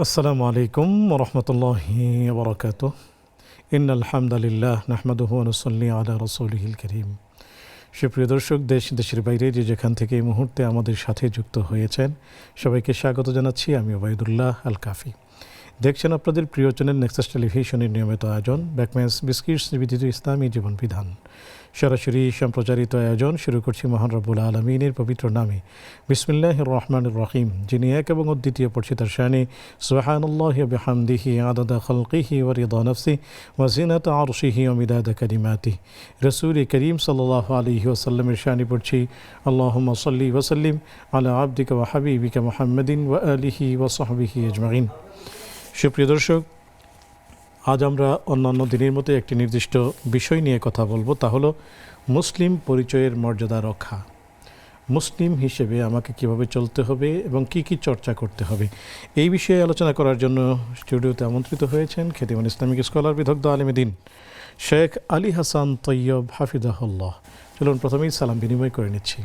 আসসালামু আলাইকুম ওয়া রাহমাতুল্লাহি ওয়া বারাকাতুহু। ইন্নাল হামদালিল্লাহ নাহমাদুহু ওয়া নুসাল্লি আলা রাসূলিহিল কারীম। সুপ্রিয় দর্শক, দেশের বাইরে যে যেখান থেকে এই মুহূর্তে আমাদের সাথে যুক্ত হয়েছেন, সবাইকে স্বাগত জানাচ্ছি। আমি ওবায়দুল্লাহ আল কাফি। দেখছেন আপনাদের প্রিয় চ্যানেল নেক্সাস টেলিভিশনের নিয়মিত আয়োজন ব্যাকম্যানস বিস্কিটস নিবেদিত ইসলামী জীবন বিধান। সরাসরি সম্প্রচারিত আয়োজন শুরু করছি মহান রব্বুল আলমিনের পবিত্র নামে, বিসমিল্লাহির রহমানির রহিম। যিনি এক এবং অদ্বিতীয়, পরিচিত শানে সুবহানাল্লাহি ওয়া বিহামদিহি আদাদা খালকিহি ওয়া রিদা নাফসিহি ওয়া জিনাতা আরশিহি ওয়া মিদাদা কালিমাতিহি। রাসূল করিম সাল্লাল্লাহু আলাইহি ওয়াসাল্লামের শানে পড়ছি আল্লাহুম্মা সাল্লি ওয়া সাল্লিম আলা আবদিকা ওয়া হাবিবিকা মুহাম্মাদিন ওয়া আলিহি ওয়া সাহবিহি আজমাইন। সুপ্রিয় দর্শক, আজ আমরা অন্যান্য দিনের মতো একটি নির্দিষ্ট বিষয় নিয়ে কথা বলবো, তা হলো মুসলিম পরিচয়ের মর্যাদা রক্ষা। মুসলিম হিসেবে আমাকে কিভাবে চলতে হবে এবং কি কি চর্চা করতে হবে, এই বিষয়ে আলোচনা করার জন্য স্টুডিওতে আমন্ত্রিত হয়েছেন খ্যাতিমান ইসলামিক স্কলার, বিদগ্ধ আলেমে দ্বীন শেখ আলী হাসান তৈয়ব হাফিজাহুল্লাহ। চলুন প্রথমেই সালাম বিনিময় করে নিচ্ছি।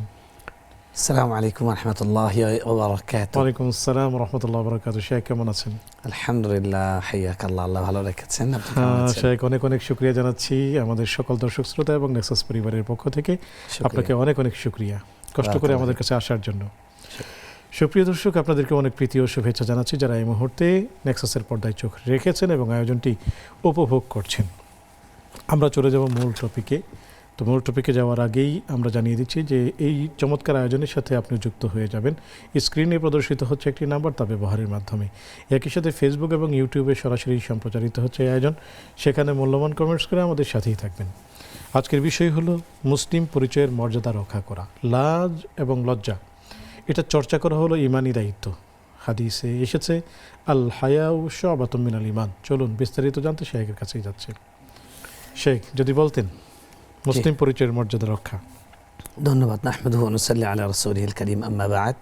আসসালামু আলাইকুম ওয়া রাহমাতুল্লাহি ওয়া বারাকাতুহু। ওয়ালাইকুম আসসালাম ওয়া রাহমাতুল্লাহি ওয়া বারাকাতুহু। শেখ কেমন আছেন? আলহামদুলিল্লাহ, হাইয়াকাল্লাহ, আল্লাহ ভালো রেখেছেন। আপনি কেমন আছেন? শেখ, অনেক অনেক শুকরিয়া জানাচ্ছি আমাদের সকল দর্শক শ্রোতা এবং নেক্সাস পরিবারের পক্ষ থেকে। আপনাকে অনেক অনেক শুকরিয়া কষ্ট করে আমাদের কাছে আসার জন্য। সুপ্রিয় দর্শক, আপনাদেরকে অনেক প্রীতি ও শুভেচ্ছা জানাচ্ছি যারা এই মুহূর্তে নেক্সাসের পর্দায় চোখ রেখেছেন এবং আয়োজনটি উপভোগ করছেন। আমরা চলে যাব মূল টপিকে। তো মূল টপিকে যাওয়ার আগেই আমরা জানিয়ে দিচ্ছি যে এই চমৎকার আয়োজনের সাথে আপনি যুক্ত হয়ে যাবেন। স্ক্রিনে প্রদর্শিত হচ্ছে একটি নাম্বার, তা ব্যবহারের মাধ্যমে। একই সাথে ফেসবুক এবং ইউটিউবে সরাসরি সম্প্রচারিত হচ্ছে এই আয়োজন, সেখানে মূল্যবান কমেন্টস করে আমাদের সাথেই থাকবেন। আজকের বিষয় হলো মুসলিম পরিচয়ের মর্যাদা রক্ষা করা। লাজ এবং লজ্জা, এটা চর্চা করা হলো ইমানি দায়িত্ব। হাদিসে এসেছে আল হায়াউ শু'বাতুম মিনাল ঈমান। চলুন বিস্তারিত জানতে শেখের কাছেই যাচ্ছে। শেখ, যদি বলতেন মুসলিম পরিচয়ের মর্যাদা রক্ষা। ধন্যবাদ। নাহমাদুহু ওয়া নুসাল্লি আলা রাসূলিহিল কারীম, আম্মা বা'দ।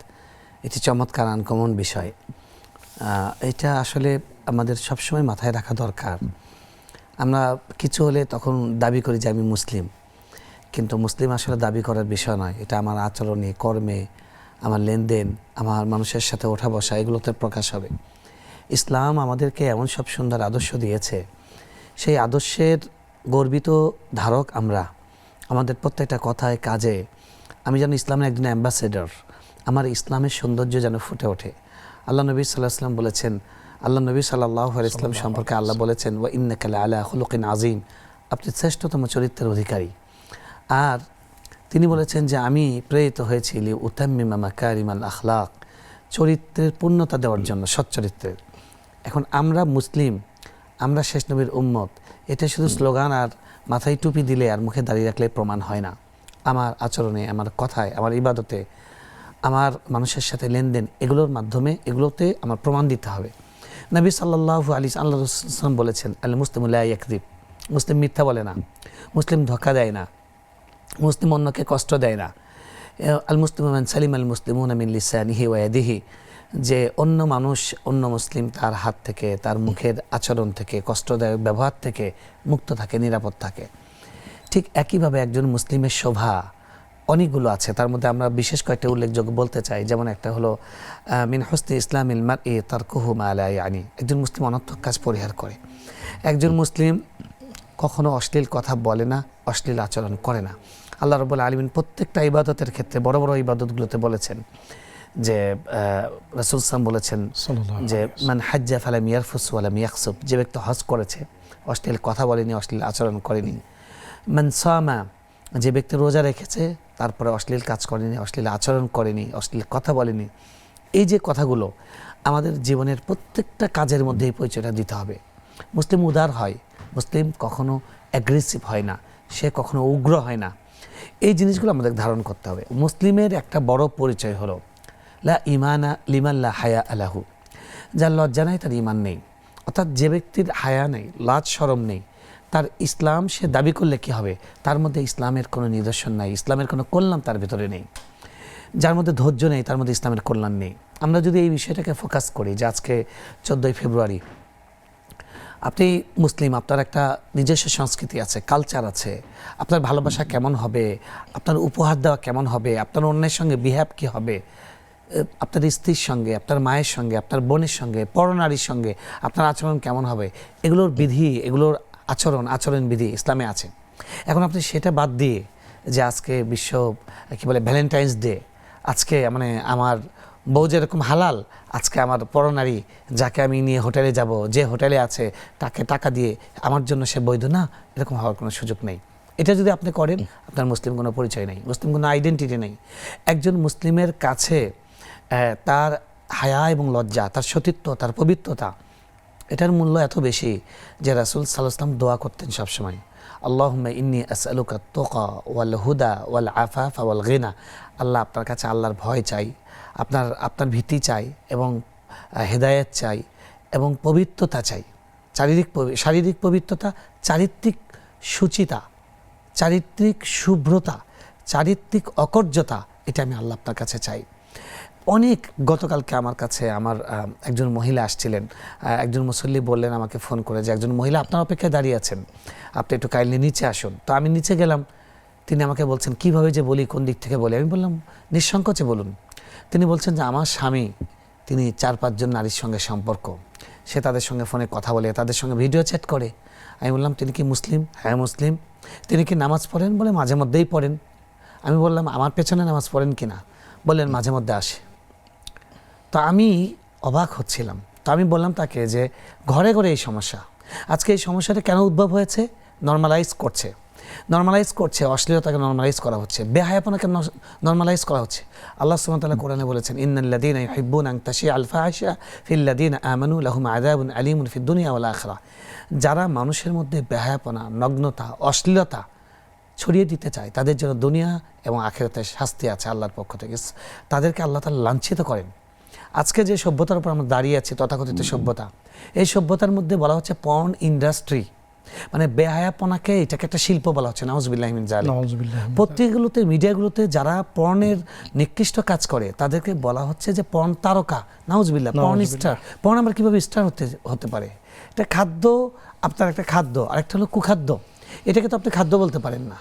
এটি চমৎকার আনকমন বিষয়। এটা আসলে আমাদের সবসময় মাথায় রাখা দরকার। আমরা কিছু হলে তখন দাবি করি যে আমি মুসলিম, কিন্তু মুসলিম আসলে দাবি করার বিষয় নয়। এটা আমার আচরণে, কর্মে, আমার লেনদেন, আমার মানুষের সাথে ওঠা বসা, এগুলোতে প্রকাশ হবে। ইসলাম আমাদেরকে এমন সব সুন্দর আদর্শ দিয়েছে, সেই আদর্শের গর্বিত ধারক আমরা। আমাদের প্রত্যেকটা কথায়, কাজে আমি যেন ইসলামের একজন অ্যাম্বাসেডর, আমার ইসলামের সৌন্দর্য যেন ফুটে ওঠে। আল্লাহ নবী সাল্লাল্লাহু আলাইহি ওয়াসাল্লাম বলেছেন, আল্লাহ নবী সাল্লাল্লাহু আলাইহি ওয়াসাল্লাম সম্পর্কে আল্লাহ বলেছেন, ওয়া ইন্নাকা লাআলা খুলুকিন আযীম, আপনি শ্রেষ্ঠতম চরিত্রের অধিকারী। আর তিনি বলেছেন যে আমি প্রেরিত হয়েছি লিউতাম্মিমা মাকারিমাল আখলাক, চরিত্রের পূর্ণতা দেওয়ার জন্য, সচ্চরিত্রের। এখন আমরা মুসলিম, আমরা শেষ নবীর উম্মত, এটা শুধু স্লোগান আর মাথায় টুপি দিলে আর মুখে দাঁড়িয়ে রাখলে প্রমাণ হয় না। আমার আচরণে, আমার কথায়, আমার ইবাদতে, আমার মানুষের সাথে লেনদেন, এগুলোর মাধ্যমে, এগুলোতে আমার প্রমাণ দিতে হবে। নবী সাল্লাল্লাহু আলাইহি ওয়াসাল্লাম বলেছেন, আল মুসলিমু লা ইয়াকযিব, মুসলিম মিথ্যা বলে না, মুসলিম ধোঁকা দেয় না, মুসলিম অন্যকে কষ্ট দেয় না। আল মুসলিমু মান সালিমা আল মুসলিমুনা মিন লিসানিহি ওয়া ইয়াদিহি, যে অন্য মানুষ, অন্য মুসলিম তার হাত থেকে, তার মুখের আচরণ থেকে, কষ্টদায়ক ব্যবহার থেকে মুক্ত থাকে, নিরাপদ থাকে। ঠিক একইভাবে একজন মুসলিমের শোভা অনেকগুলো আছে, তার মধ্যে আমরা বিশেষ কয়েকটা উল্লেখযোগ্য বলতে চাই। যেমন একটা হলো মিন হুসনি ইসলামিল মারই তারকুহু মা লা ইয়ানি, একজন মুসলিম অনর্থক কাজ পরিহার করে। একজন মুসলিম কখনো অশ্লীল কথা বলে না, অশ্লীল আচরণ করে না। আল্লাহ রাব্বুল আলামিন প্রত্যেকটা ইবাদতের ক্ষেত্রে, বড় বড় ইবাদতগুলোতে বলেছেন যে রাসূল সাল্লাল্লাহু বলেছেন যে মান হাজ্জা ফালাম ইয়ারফুস ওয়া লাম ইয়াখসুব, যে ব্যক্তি হজ করেছে, অশ্লীল কথা বলেনি, অশ্লীল আচরণ করেনি। মান সামা, যে ব্যক্তি রোজা রেখেছে, তারপরে অশ্লীল কাজ করেনি, অশ্লীল আচরণ করেনি, অশ্লীল কথা বলেনি। এই যে কথাগুলো আমাদের জীবনের প্রত্যেকটা কাজের মধ্যে এই পরিচয়টা দিতে হবে। মুসলিম উদার হয়, মুসলিম কখনো অ্যাগ্রেসিভ হয় না, সে কখনো উগ্র হয় না। এই জিনিসগুলো আমাদের ধারণ করতে হবে। মুসলিমের একটা বড় পরিচয় হলো লা ইমানা লিমান লা হায়া আলাহু, যার লজ্জা নাই তার ইমান নেই। অর্থাৎ যে ব্যক্তির হায়া নেই, লাজ শরম নেই, তার ইসলাম সে দাবি করলে কি হবে? তার মধ্যে ইসলামের কোনো নিদর্শন নাই, ইসলামের কোনো কল্যাণ তার ভিতরে নেই। যার মধ্যে ধৈর্য নেই, তার মধ্যে ইসলামের কল্যাণ নেই। আমরা যদি এই বিষয়টাকে ফোকাস করি যে আজকে 14ই ফেব্রুয়ারি, আপনি মুসলিম, আপনার একটা নিজস্ব সংস্কৃতি আছে, কালচার আছে, আপনার ভালোবাসা কেমন হবে, আপনার উপহার দেওয়া কেমন হবে, আপনার অন্যের সঙ্গে বিহেভ কী হবে, আপনার স্ত্রীর সঙ্গে, আপনার মায়ের সঙ্গে, আপনার বোনের সঙ্গে, পরনারীর সঙ্গে আপনার আচরণ কেমন হবে, এগুলোর বিধি, এগুলোর আচরণ বিধি ইসলামে আছে। এখন আপনি সেটা বাদ দিয়ে যে আজকে বিশ্ব কী বলে ভ্যালেন্টাইন্স ডে, আজকে মানে আমার বউ যেরকম হালাল, আজকে আমার পরনারী যাকে আমি নিয়ে হোটেলে যাব, যে হোটেলে আছে তাকে টাকা দিয়ে আমার জন্য সে বৈধ না, এরকম হওয়ার কোনো সুযোগ নেই। এটা যদি আপনি করেন, আপনার মুসলিম কোনো পরিচয় নেই, মুসলিম কোনো আইডেন্টিটি নেই। একজন মুসলিমের কাছে তার হায়া এবং লজ্জা, তার সতীত্ব, তার পবিত্রতা, এটার মূল্য এত বেশি যে রাসূল সাল্লাল্লাহু আলাইহি ওয়াসাল্লাম দোয়া করতেন সবসময়, আল্লাহুম্মা ইন্নী আসআলুকা আত-তুকা ওয়াল হুদা ওয়াল আফাফা ওয়াল গিনা। আল্লাহ, আপনার কাছে আল্লাহর ভয় চাই, আপনার ভীতি চাই, এবং হেদায়েত চাই, এবং পবিত্রতা চাই, শারীরিক পবিত্রতা, চারিত্রিক শুচিতা, চারিত্রিক শুভ্রতা, চারিত্রিক অকর্যতা, এটা আমি আল্লাহ আপনার কাছে চাই। অনেক গতকালকে আমার কাছে আমার একজন মহিলা আসছিলেন, একজন মুসল্লি বললেন আমাকে ফোন করে যে একজন মহিলা আপনার অপেক্ষায় দাঁড়িয়ে আছেন, আপনি একটু কাইন্ডলি নিচে আসুন। তো আমি নিচে গেলাম, তিনি আমাকে বলছেন কিভাবে যে বলি, কোন দিক থেকে বলি। আমি বললাম নিঃসংকোচে বলুন। তিনি বলছেন যে আমার স্বামী, তিনি 4-5 জন নারীর সঙ্গে সম্পর্ক, সে তাদের সঙ্গে ফোনে কথা বলে, তাদের সঙ্গে ভিডিও চ্যাট করে। আমি বললাম তিনি কি মুসলিম? হ্যাঁ মুসলিম। তিনি কি নামাজ পড়েন? বলে মাঝে মধ্যেই পড়েন। আমি বললাম আমার পেছনে নামাজ পড়েন কিনা? বললেন মাঝে মধ্যে আসে। তো আমি অবাক হচ্ছিলাম। তো আমি বললাম তাকে যে ঘরে ঘরে এই সমস্যা, আজকে এই সমস্যাটা কেন উদ্ভব হয়েছে? নর্মালাইজ করছে, অশ্লীলতাকে নর্মালাইজ করা হচ্ছে, বেহায়াপনাকে নর্মালাইজ করা হচ্ছে। আল্লাহ সুবহানাহু ওয়া তাআলা কোরআনে বলেছেন, ইন্নাল্লাযীনা ইউহিব্বুনা আন তাশিআল ফাহিশা ফিল্লাযীনা আমানু লাহুম আযাবুন আলীমুন ফিদ দুনিয়া ওয়াল আখিরাহ। যারা মানুষের মধ্যে বেহায়াপনা, নগ্নতা, অশ্লীলতা ছড়িয়ে দিতে চায়, তাদের জন্য দুনিয়া এবং আখিরাতে শাস্তি আছে আল্লাহর পক্ষ থেকে। তাদেরকে আল্লাহ তাআলা লাঞ্ছিত করেন। আজকে যে সভ্যতার উপর আমরা দাঁড়িয়ে আছি, তথাকথিত সভ্যতা, এই সভ্যতার মধ্যে বলা হচ্ছে পর্ন ইন্ডাস্ট্রি, মানে বেহায়াপনাকে এটাকে একটা শিল্প বলা হচ্ছে। নাউজুবিল্লাহি মিন যালিক। পত্রিকাগুলোতে, মিডিয়াগুলোতে যারা পর্নের নিকৃষ্ট কাজ করে তাদেরকে বলা হচ্ছে যে পর্ন তারকা। নাউজুবিল্লাহ, পর্ন স্টার। পর্ন আমরা কীভাবে স্টার হতে পারে? এটা খাদ্য, আপনার একটা খাদ্য, আরেকটা হলো কুখাদ্য। এটাকে তো আপনি খাদ্য বলতে পারেন না।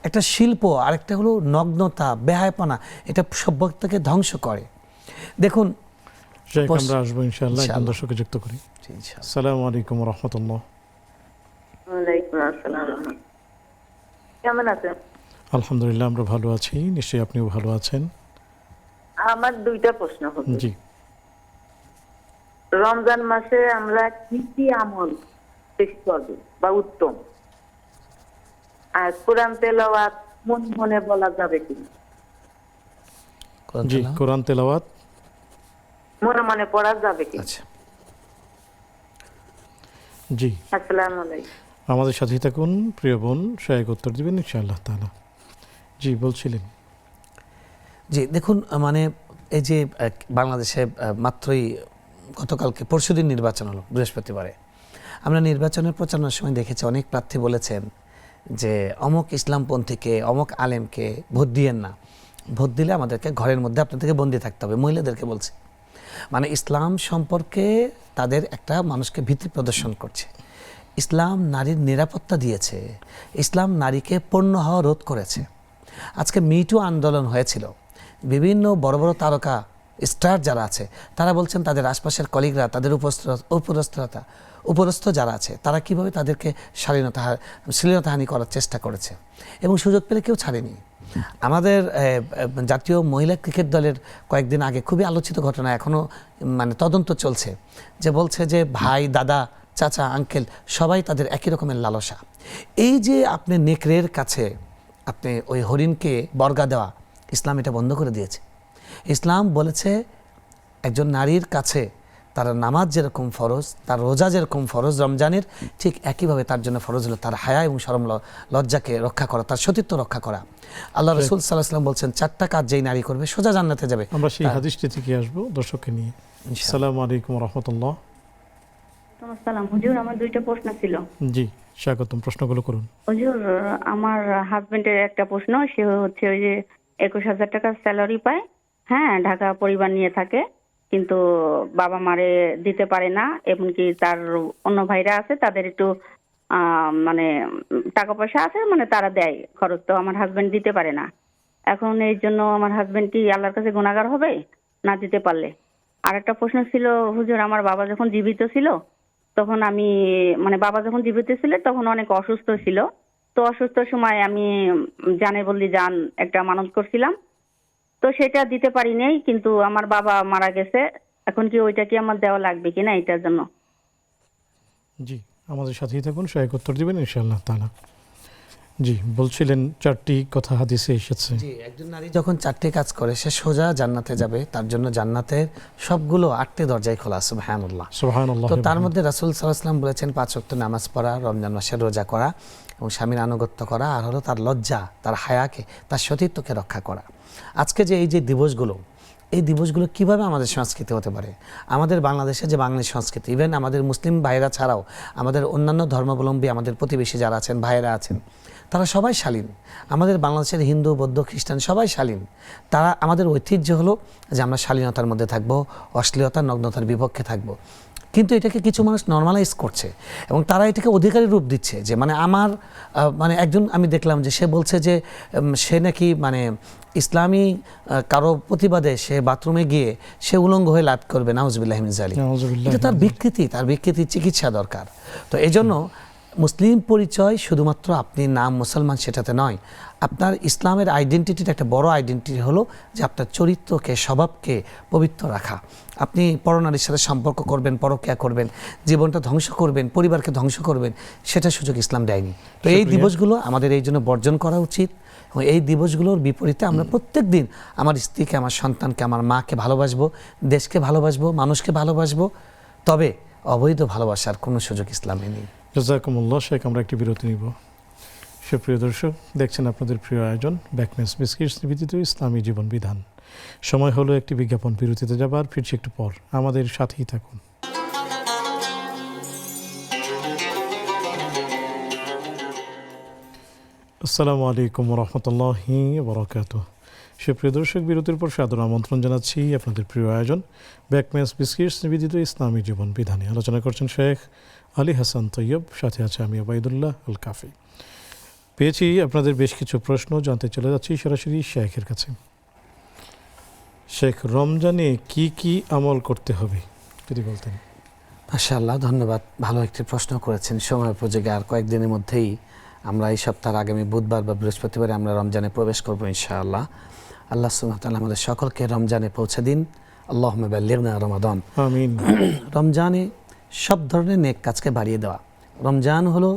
একটা শিল্প, আরেকটা হলো নগ্নতা, বেহায়াপনা, এটা সভ্যতাকে ধ্বংস করে। দেখুন, আমরা আসবো ইনশাআল্লাহ, একজন দর্শককে যুক্ত করি। আসসালামু আলাইকুম ওয়া রাহমাতুল্লাহ। ওয়ালাইকুম আসসালাম। কেমন আছেন? আলহামদুলিল্লাহ, আমরা ভালো আছি, নিশ্চয়ই আপনিও ভালো আছেন। আমার 2টা প্রশ্ন হবে। জি। রমজান মাসে আমরা কি কি আমল বেশি করব বা উত্তম, আর কোরআন তেলাওয়াত মনে বলা যাবে কি? জি, কোরআন তেলাওয়াত মনে পড়া যাবে কি? আচ্ছা, জি। আসসালামু আলাইকুম। আমাদের সাথে থাকুন, প্রিয় বোন সহায়ক উত্তর দিবেন ইনশাআল্লাহ তাআলা। জি, বলছিলেন। জি, দেখুন, মানে এই যে বাংলাদেশে মাত্রই গতকালকে পরশুদিন নির্বাচন হলো, বৃহস্পতিবারে। আমরা নির্বাচনের প্রচারণার সময় দেখেছি অনেক প্রার্থী বলেছেন যে অমুক ইসলামপন্থীকে, অমুক আলেমকে ভোট দিয়েন না, ভোট দিলে আমাদেরকে ঘরের মধ্যে আপনাদেরকে বন্দি থাকতে হবে। মহিলাদেরকে বলছে, মানে ইসলাম সম্পর্কে তাদের একটা মানুষকে ভীতি প্রদর্শন করছে। ইসলাম নারীর নিরাপত্তা দিয়েছে, ইসলাম নারীকে পণ্য হওয়া রোধ করেছে। আজকে মিটু আন্দোলন হয়েছিল, বিভিন্ন বড় বড় তারকা স্টার যারা আছে তারা বলছেন তাদের আশপাশের কলিগরা, তাদের উপরস্থ যারা আছে তারা কিভাবে তাদেরকে শ্লীলতাহানি করার চেষ্টা করেছে, এবং সুযোগ পেলে কেউ ছাড়েনি। আমাদের জাতীয় মহিলা ক্রিকেট দলের কয়েকদিন আগে খুবই আলোচিত ঘটনা, এখনও মানে তদন্ত চলছে, যে বলছে যে ভাই, দাদা, চাচা, আঙ্কেল সবাই তাদের একই রকমের লালসা। এই যে আপনি নেকড়ের কাছে আপনি ওই হরিণকে বর্গা দেওয়া, ইসলাম এটা বন্ধ করে দিয়েছে। ইসলাম বলেছে একজন নারীর কাছে তার নামাজ যেরকম ফরজ, তার রোজা যেরকম ফরজ রমজানের, ঠিক একইভাবে তার জন্য ফরজ হলো তার হায়া এবং শরম লজ্জাকে রক্ষা করা, তার সতীত্ব রক্ষা করা। আল্লাহ রাসূল সাল্লাল্লাহু আলাইহি ওয়াসাল্লাম বলছেন 4টা কাজ যেই নারী করবে সোজা জান্নাতে যাবে। আমরা সেই হাদিসটি থেকে আসবো দর্শককে নিয়ে। আসসালামু আলাইকুম ওয়া রাহমাতুল্লাহ। আসসালাম হুজুর, আমার 2টা প্রশ্ন ছিল। জি, স্বাগতম, প্রশ্নগুলো করুন। হুজুর, আমার হাজবেন্ডের একটা প্রশ্ন, সে হচ্ছে ওই যে 21,000 টাকা স্যালারি পায়, হ্যাঁ, ঢাকা পরিবার নিয়ে থাকে। কিন্তু বাবা মারে দিতে পারে না, এমনকি তার অন্য ভাইরা আছে তাদের একটু মানে টাকা পয়সা আছে, মানে তারা দেয় খরচ, তো আমার হাজবেন্ড দিতে পারে না। এখন এই জন্য আমার হাজবেন্ড কি আল্লাহর কাছে গুনাহগার হবে না দিতে পারলে? আর একটা প্রশ্ন ছিল হুজুর, আমার বাবা যখন জীবিত ছিল তখন আমি, মানে বাবা যখন জীবিত ছিল তখন অনেক অসুস্থ ছিল, তো অসুস্থ সময় আমি জানে বললি জান একটা মানত করছিলাম, তো সেটা দিতে পারি নাই, কিন্তু আমার বাবা মারা গেছে, এখন কি ওইটা কি আমার দেওয়া লাগবে কিনা এটার জন্য? জি, আমাদের সাথেই থাকুন, সহায়ক উত্তর দিবেন ইনশাআল্লাহ তাআলা। জি, বলছিলেন 4টি কথা হাদিসে এসেছে। জি, একজন নারী যখন 4টি কাজ করে সে সোজা জান্নাতে যাবে, তার জন্য জান্নাতের সবগুলো 8টি দরজায় খোলা, সুবহানাল্লাহ। সুবহানাল্লাহ। তো তার মধ্যে রাসূল সাল্লাল্লাহু আলাইহি ওয়াসাল্লাম বলেছেন 5 ওয়াক্ত নামাজ পড়া, রমজান মাসে রোজা করা এবং স্বামীর আনুগত্য করা, আর হলো তার লজ্জা, তার হায়াকে, তার সতীত্বকে রক্ষা করা। আজকে যে এই যে দিবসগুলো, এই দিবসগুলো কিভাবে আমাদের সংস্কৃতি হতে পারে? আমাদের বাংলাদেশে যে বাঙালি সংস্কৃতি, ইভেন আমাদের মুসলিম ভাইরা ছাড়াও আমাদের অন্যান্য ধর্মাবলম্বী আমাদের প্রতিবেশী যারা আছেন, ভাইরা আছেন, তারা সবাই শালীন। আমাদের বাংলাদেশের হিন্দু, বৌদ্ধ, খ্রিস্টান সবাই শালীন। তারা, আমাদের ঐতিহ্য হলো যে আমরা শালীনতার মধ্যে থাকবো, অশ্লীলতা, নগ্নতার বিপক্ষে থাকবো। কিন্তু এটাকে কিছু মানুষ নর্মালাইজ করছে এবং তারা এটাকে অধিকারী রূপ দিচ্ছে, যে মানে আমার মানে একজন আমি দেখলাম যে সে বলছে যে সে নাকি মানে ইসলামী কারো প্রতিবাদে সে বাথরুমে গিয়ে সে উলঙ্গ হয়ে লাভ করবে, নাউজুবিল্লাহি মিন যালিক। এটা তার বিকৃতি, তার বিকৃতির চিকিৎসা দরকার। তো এই জন্য মুসলিম পরিচয় শুধুমাত্র আপনি নাম মুসলমান সেটাতে নয়, আপনার ইসলামের আইডেন্টিটির একটা বড় আইডেন্টিটি হলো যে আপনার চরিত্রকে, স্বভাবকে পবিত্র রাখা। আপনি পরনারীর সাথে সম্পর্ক করবেন, পরকীয়া করবেন, জীবনটা ধ্বংস করবেন, পরিবারকে ধ্বংস করবেন, সেটা সুযোগ ইসলাম দেয়নি। তো এই দিবসগুলো আমাদের এই জন্য বর্জন করা উচিত এবং এই দিবসগুলোর বিপরীতে আমরা প্রত্যেক দিন আমার স্ত্রীকে, আমার সন্তানকে, আমার মাকে ভালোবাসবো, দেশকে ভালোবাসবো, মানুষকে ভালোবাসবো। তবে অবৈধ ভালোবাসার কোনো সুযোগ ইসলামে নেই। জাযাকুমুল্লাহ। শেখ, আমরা একটি বিরতি নিব। সুপ্রিয় দর্শক, দেখছেন আপনাদের প্রিয় আয়োজন ব্যাকমেন্স বিস্কিটস নিবেদিত ইসলামী জীবন বিধান। সময় হলো একটি বিজ্ঞাপন বিরতিতে যাবার, ফিরছি একটু পর, আমাদের সাথেই থাকুন। আসসালামু আলাইকুম রহমতুল্লাহি বারাকাতুহু। সুপ্রিয় দর্শক, বিরতির পর সাদর আমন্ত্রণ জানাচ্ছি আপনাদের প্রিয় আয়োজন ব্যাকমেন্স বিস্কিটস নিবেদিত ইসলামী জীবন বিধানে। আলোচনা করছেন শেখ আলী হাসান তৈয়ব, সাথে আছে আমি ওবায়দুল্লাহ আল কাফি। পেয়েছি আপনাদের বেশ কিছু প্রশ্ন, জানতে চলে যাচ্ছি সরাসরি শেখের কাছে। শেখ, রমজানে কি কি আমল করতে হবে যদি বলতেন। মাশাআল্লাহ, ধন্যবাদ। ভালো একটি প্রশ্ন করেছেন। সময় উপযোগী আর কয়েকদিনের মধ্যেই আমরা এই সপ্তাহের আগামী বুধবার বা বৃহস্পতিবারে আমরা রমজানে প্রবেশ করব ইনশাআল্লাহ। আল্লাহ সুবহানাহু ওয়া তাআলা আমাদের সকলকে রমজানে পৌঁছে দিন। আল্লাহুম্মা বাল্লিগনা রমাদান। আমিন। রমজানে সব ধরনের নেক কাজকে বাড়িয়ে দেওয়া। রমজান হলো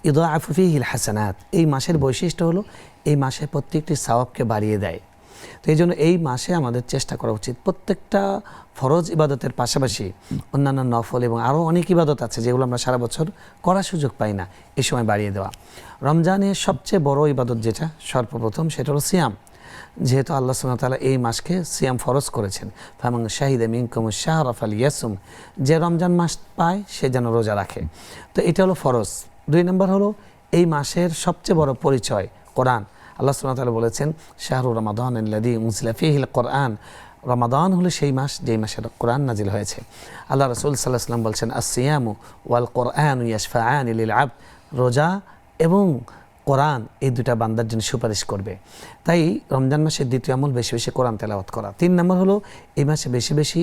ইদাআফু ফীহিল হাসানাত। এই মাসের বৈশিষ্ট্য হলো এই মাসে প্রত্যেকটি সওয়াবকে বাড়িয়ে দেয়। তো এই জন্য এই মাসে আমাদের চেষ্টা করা উচিত প্রত্যেকটা ফরজ ইবাদতের পাশাপাশি অন্যান্য নফল এবং আরও অনেক ইবাদত আছে যেগুলো আমরা সারা বছর করার সুযোগ পাই না, এই সময় বাড়িয়ে দেওয়া। রমজানের সবচেয়ে বড় ইবাদত যেটা সর্বপ্রথম, সেটা হলো সিয়াম। যেহেতু আল্লাহ সুবহানাহু ওয়া তাআলা এই মাসকে সিয়াম ফরজ করেছেন, ফামান শাহিদা মিনকুমুশ শাহরা ফালইয়াসুম, যে রমজান মাস পায় সে যেন রোজা রাখে। তো এটা হলো ফরজ। 2 নম্বর হলো এই মাসের সবচেয়ে বড় পরিচয় কোরআন। আল্লাহ সুবহানাহু ওয়া তাআলা বলেছেন শাহরু রমাদান আল্লাযী উনজিলা ফীহিল কোরআন। রমাদান হলো সেই মাস যেই মাসে কোরআন নাজিল হয়েছে। আল্লাহ রাসূল সাল্লাল্লাহু আলাইহি ওয়াসাল্লাম বলছেন আস-সিয়ামু ওয়াল কোরআনু ইয়াশফাআনি লিল আবদ। রোজা এবং কোরআন এই দুটা বান্দার জন্য সুপারিশ করবে। তাই রমজান মাসের দ্বিতীয় আমল বেশি বেশি কোরআন তেলাওয়াত করা। 3 নম্বর হলো এই মাসে বেশি বেশি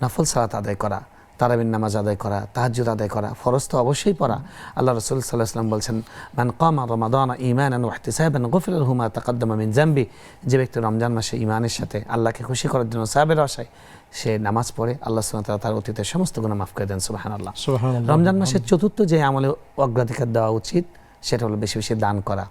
নফল সালাত আদায় করা, তারাবির নামাজ আদায় করা, তাহাজ্জুদ আদায় করা। ফরজ তো অবশ্যই পড়া। আল্লাহ রাসূল সাল্লাল্লাহু আলাইহি ওয়াসাল্লাম বলছেন মান কামা রমাদান ঈমানান ওয়া ইহতিসাবান গুফিরা লাহু মা তাকাদ্দামা মিন যামবি। যে ব্যক্তি রমজান মাসে ঈমানের সাথে আল্লাহকে খুশি করার জন্য সাবের আশায় সে নামাজ পড়ে, আল্লাহ সুবহানাহু ওয়া তাআলা তার অতীতের সমস্ত গুনাহ মাফ করে দেন। সুবহানাল্লাহ। রমজান মাসের চতুর্থ যে আমলে অগ্রাধিকার দেওয়া উচিত সেটা হলো বেশি বেশি দান করা।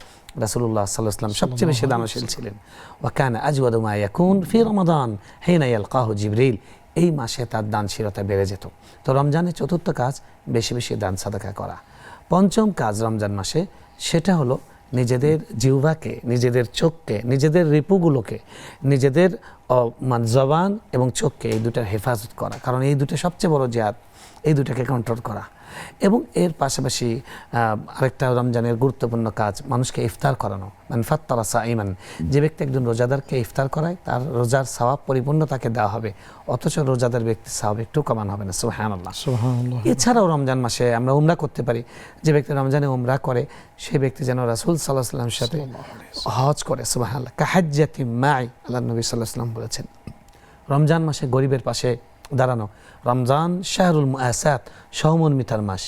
রাসূলুল্লাহ সাল্লাল্লাহু আলাইহি ওয়াসাল্লাম সবচেয়ে বেশি দানশীল ছিলেন। ওয়া কানা আজওয়াদু মা ইয়াকুন ফি রমাদান হিনা ইয়ালকাহু জিবরিল। এই মাসে তার দানশীলতা বেড়ে যেত। তো রমজানের চতুর্থ কাজ বেশি বেশি দান সাদাকা করা। পঞ্চম কাজ রমজান মাসে সেটা হলো নিজেদের জিহ্বাকে, নিজেদের চোখকে, নিজেদের রিপুগুলোকে, নিজেদের জবান এবং চোখকে, এই দুটার হেফাজত করা। কারণ এই দুটো সবচেয়ে বড় জিহাদ। এই দুটাকে কন্ট্রোল করা। এবং এর পাশাপাশি আরেকটা রমজানের গুরুত্বপূর্ণ কাজ মানুষকে ইফতার করানো। মানে ফাত্তারা সাইমান, যে ব্যক্তি একজন রোজাদারকে ইফতার করায় তার রোজার সওয়াব পরিপূর্ণ তাকে দেওয়া হবে, অথচ রোজাদার ব্যক্তির সওয়াব একটু কমানো হবে না। সুবহানাল্লাহ। সুবহানাল্লাহ। এছাড়াও রমজান মাসে আমরা উমরা করতে পারি। যে ব্যক্তি রমজানে উমরা করে সেই ব্যক্তি যেন রাসূল সাল্লাল্লাহু আলাইহি ওয়াসাল্লামের সাথে হজ করে। সুবহানাল্লাহ। কাহাজ্জাতি মাই, আল্লাহ নবী সাল্লাল্লাহু আলাইহি ওয়াসাল্লাম বলেছেন রমজান মাসে গরিবের পাশে দাঁড়ানো। রমজান শাহরুল মুআসাত, সহমর্মিতার মাস।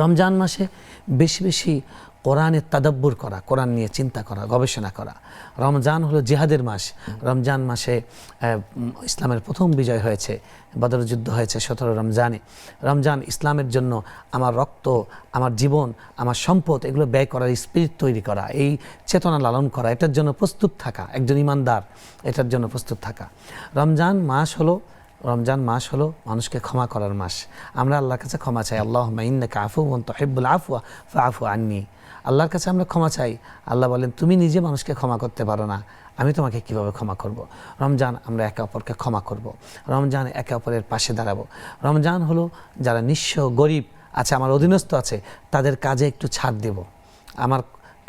রমজান মাসে বেশি বেশি কোরআনের তাদাব্বুর করা, কোরআন নিয়ে চিন্তা করা, গবেষণা করা। রমজান হলো জিহাদের মাস। রমজান মাসে ইসলামের প্রথম বিজয় হয়েছে, বদর যুদ্ধ হয়েছে 17 রমজানে। রমজান ইসলামের জন্য আমার রক্ত, আমার জীবন, আমার সম্পদ এগুলো ব্যয় করার স্পিরিট তৈরি করা, এই চেতনা লালন করা, এটার জন্য প্রস্তুত থাকা, একজন ইমানদার এটার জন্য প্রস্তুত থাকা। রমজান মাস হলো মানুষকে ক্ষমা করার মাস। আমরা আল্লাহর কাছে ক্ষমা চাই, আল্লাহুম্মা ইন্নাকা আফুউন তুহিব্বুল আফওয়া ফাআফু আন্নী। আল্লাহর কাছে আমরা ক্ষমা চাই। আল্লাহ বলেন তুমি নিজে মানুষকে ক্ষমা করতে পারো না, আমি তোমাকে কিভাবে ক্ষমা করব। রমজান আমরা একে অপরকে ক্ষমা করব। রমজান একে অপরের পাশে দাঁড়াবো। রমজান হলো যারা নিঃস্ব গরিব আছে, আমার অধীনস্থ আছে, তাদের কাজে একটু ছাড় দেব। আমার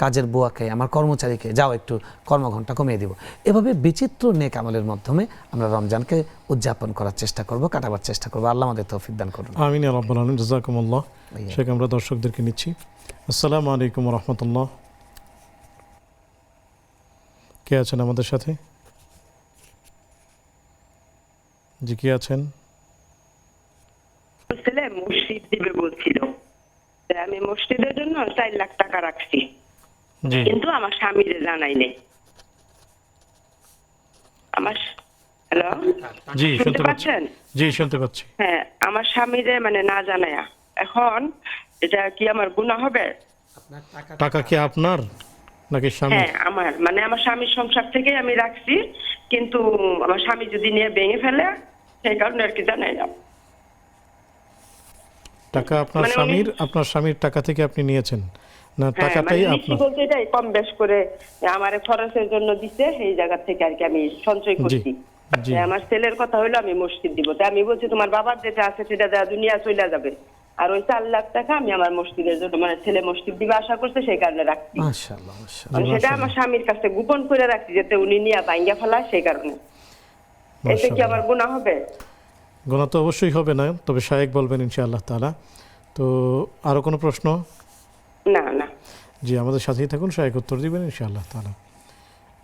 কাজের বুয়াকে, আমার কর্মচারীকে যাও একটু কর্মঘণ্টা কমিয়ে দিব। এভাবে বিচিত্র নেক আমলের মাধ্যমে আমরা রমজানকে উদযাপন করার চেষ্টা করব, কাটাবার চেষ্টা করব। আল্লাহ আমাদের তৌফিক দান করুন। আমিন ইয়া রাব্বাল আলামিন। জাযাকুমুল্লাহ। শেখ, আমরা দর্শকদেরকে নিচ্ছি। আসসালামু আলাইকুম ওয়া রাহমাতুল্লাহ। কে আছেন আমাদের সাথে? জি, কে আছেন? ছেলে মসজিদ দিবে বলছিল, আমি মসজিদের জন্য 4 লাখ টাকা রাখছি, জি কিন্তু আমার স্বামীরে জানাই নেই। আমার হ্যালো, জি শুনতে শুনতে পাচ্ছি। পাচ্ছেন? জি শুনতে পাচ্ছি। হ্যাঁ, আমার স্বামীরে মানে না জানায়া, এখন এটা কি আমার গুনাহ হবে? টাকা কি আপনার নাকি স্বামী? হ্যাঁ আমার, মানে আমার স্বামীর সংসার থেকে আমি রাখছি, কিন্তু আমার স্বামী যদি নিয়ে ভেঙে ফেলে সেই কারণে আর কি জানাই না। টাকা আপনার মানে স্বামীর, আপনার স্বামীর টাকা থেকে আপনি নিয়েছেন না হ্যাঁ, টাকাটাই মানে আপনার? বলতে এটাই কম বেশ করে আমার খরচের জন্য দিছে, সেই জায়গা থেকে আর কি আমি সঞ্চয় করছি। জি আমার ছেলের কথা হইলো আমি মসজিদ দিব, তাই আমি বলছি তোমার বাবার যেটা আছে সেটা দেওয়া দুনিয়া চলে যাবে, আর ওই 4 লাখ টাকা আমি আমার মসজিদের জন্য, মানে ছেলে মসজিদ দিবে আশা করছে সেই কারণে রাখছি। মাশাআল্লাহ, মাশাআল্লাহ। মানে সেটা আমার স্বামীর কাছে গোপন করে রাখছি যাতে উনি নিয়ে ভাঙ্গা ফেলায়, সেই কারণে। এতে কি আমার গুনাহ হবে? গুনাহ তো অবশ্যই হবে না, তবে শায়েখ বলবেন ইনশাআল্লাহ তাআলা। তো আরো কোনো প্রশ্ন? না না, জি, আমাদের সাথেই থাকুন, শায়েখ উত্তর দিবেন ইনশাআল্লাহ তাআলা।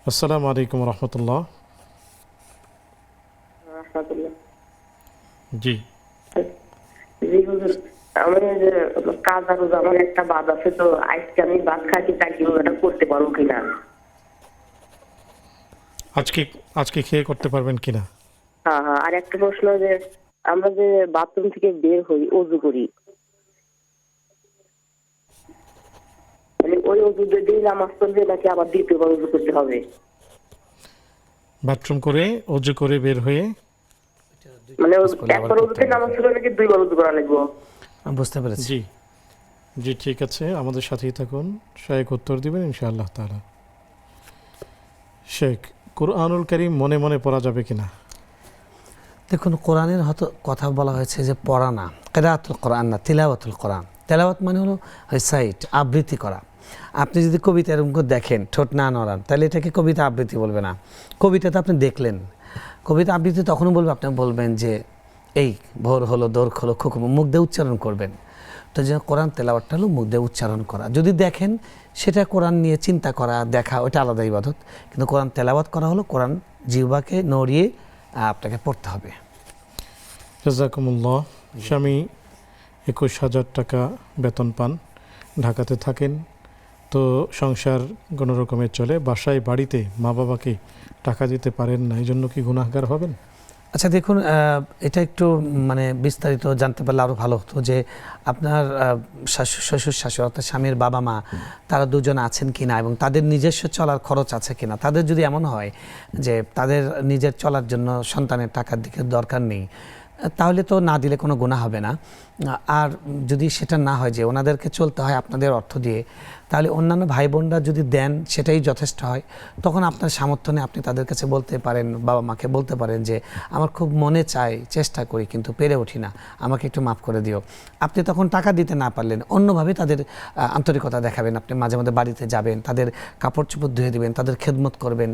আসসালামু আলাইকুম ওয়া রাহমাতুল্লাহ। জি জি হুজুর, আমার যে কাজা রোজা আমার একটা বাদ আছে, তো আজকে আমি ভাত খাচ্ছি, তাই কি ওটা করতে পারবো কিনা? আজকে খেয়ে করতে পারবেন কিনা? হ্যাঁ হ্যাঁ। আর একটা প্রশ্ন, যে আমরা যে বাথরুম থেকে বের হই, অজু করি, মানে ওই অজু দিয়ে নামাজ পড়বে নাকি আবার দ্বিতীয়বার অজু করতে হবে? বাথরুম করে ওযু করে বের হয়ে মানে একবার অজুতে নামাজ পড়বে নাকি 2বার অজু করা লাগবে? আমি বুঝতে পেরেছি। জি জি, ঠিক আছে, আমাদের সাথেই থাকুন, শায়েখ উত্তর দিবেন ইনশাআল্লাহ তাআলা। শেখ, কুরআনুল কারীম মনে মনে পড়া যাবে কিনা? দেখুন, কোরআনের হয়তো কথা বলা হয়েছে যে পড়া না, কিরাআতুল কোরআন না, তিলাওয়াতুল কোরআন। তেলাওয়াত মানে হলো রিসাইট, আবৃত্তি করা। আপনি যদি কবিতা এরকম করে দেখেন, ঠোঁট না নড়ান, তাহলে এটাকে কবিতা আবৃত্তি বলবে না। কবিতাতে আপনি দেখলেন, কবিতা আবৃত্তি তখনও বলবে, আপনি বলবেন যে এই ভোর হলো, দোর হলো, খুকুম, মুখ দিয়ে উচ্চারণ করবেন। তো যে কোরআন তেলাওয়াতটা হলো মুখ দিয়ে উচ্চারণ করা। যদি দেখেন সেটা কোরআন নিয়ে চিন্তা করা, দেখা, ওটা আলাদা ইবাদত। কিন্তু কোরআন তেলাওয়াত করা হলো কোরআন জিহ্বাকে নড়িয়ে আপনাকে পড়তে হবে। জাযাকুমুল্লাহ। স্বামী 21,000 টাকা বেতন পান, ঢাকাতে থাকেন, তো সংসার কোনো রকমের চলে, বাসায় বাড়িতে মা বাবাকে টাকা দিতে পারেন না, এই জন্য কি গুনাহগার হবেন? আচ্ছা দেখুন, এটা একটু মানে বিস্তারিত জানতে পারলে আরও ভালো হতো যে আপনার শ্বশুর শাশুড়ি অর্থাৎ স্বামীর বাবা মা তারা দুজন আছেন কিনা এবং তাদের নিজস্ব চলার খরচ আছে কিনা। তাদের যদি এমন হয় যে তাদের নিজের চলার জন্য সন্তানের টাকার দিকে দরকার নেই, তাহলে তো না দিলে কোনো গুনাহ হবে না। আর যদি সেটা না হয় যে ওনাদেরকে চলতে হয় আপনাদের অর্থ দিয়ে, তাহলে অন্যান্য ভাই বোনরা যদি দেন সেটাই যথেষ্ট হয়। তখন আপনার সামর্থ্যে আপনি তাদের কাছে বলতে পারেন, বাবা মাকে বলতে পারেন যে আমার খুব মনে চায়, চেষ্টা করি কিন্তু পেরে উঠি না, আমাকে একটু মাফ করে দিও। আপনি তখন টাকা দিতে না পারলেন অন্যভাবে তাদের আন্তরিকতা দেখাবেন। আপনি মাঝে মাঝে বাড়িতে যাবেন, তাদের কাপড় চোপড় ধুয়ে দিবেন, তাদের খেদমত করবেন,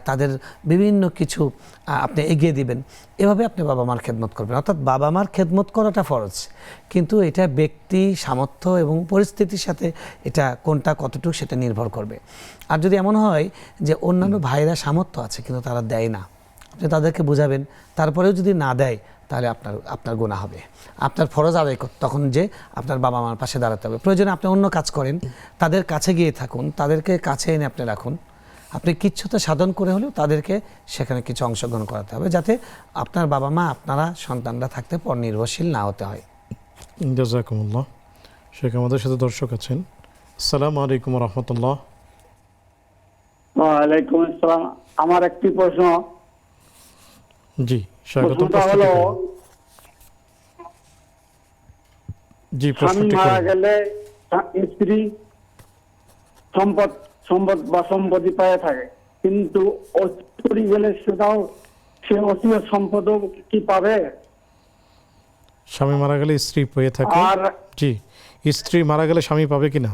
তাদের বিভিন্ন কিছু আপনি এগিয়ে দিবেন। এভাবে আপনি বাবা মার খেদমত করবেন। অর্থাৎ বাবা মার খেদমত করাটা ফরজ, কিন্তু এটা ব্যক্তি সামর্থ্য এবং পরিস্থিতির সাথে এটা কোনটা কতটুকু সেটা নির্ভর করবে। আর যদি এমন হয় যে অন্যান্য ভাইরা সামর্থ্য আছে কিন্তু তারা দেয় না, আপনি তাদেরকে বোঝাবেন, তারপরেও যদি না দেয় তাহলে আপনার গুনাহ হবে। আপনার ফরজ আদায় করতে তখন যে আপনার বাবা মার পাশে দাঁড়াতে হবে। প্রয়োজনে আপনি অন্য কাজ করেন, তাদের কাছে গিয়ে থাকুন, তাদেরকে কাছে এনে আপনি রাখুন। আপনি কিচ্ছুতা সাধন করে হলেও তাদেরকে সেখানে কিছু অংশগ্রহণ করাতে হবে, যাতে আপনার বাবা মা আপনারা সন্তানরা থাকতে পর নির্ভরশীল না হতে হয়। জাযাকুমুল্লাহ। শেখ আমাদের সাথে দর্শক আছেন। আসসালামু আলাইকুম রহমতুল্লাহ। ওয়ালাইকুম আসসালাম। আমার একটি প্রশ্ন। জি স্বাগত। প্রশ্নটা হলো, জি স্বামী প্রশ্নটি মারা করুন। গেলে স্ত্রী সম্পদ বা সম্পত্তি পেয়ে থাকে, কিন্তু স্ত্রী গেলে সেটাও সে অসীয় সম্পদও কি পাবে? স্বামী মারা গেলে স্ত্রী পেয়ে থাকে। আর জি, স্ত্রী মারা গেলে স্বামী পাবে কিনা?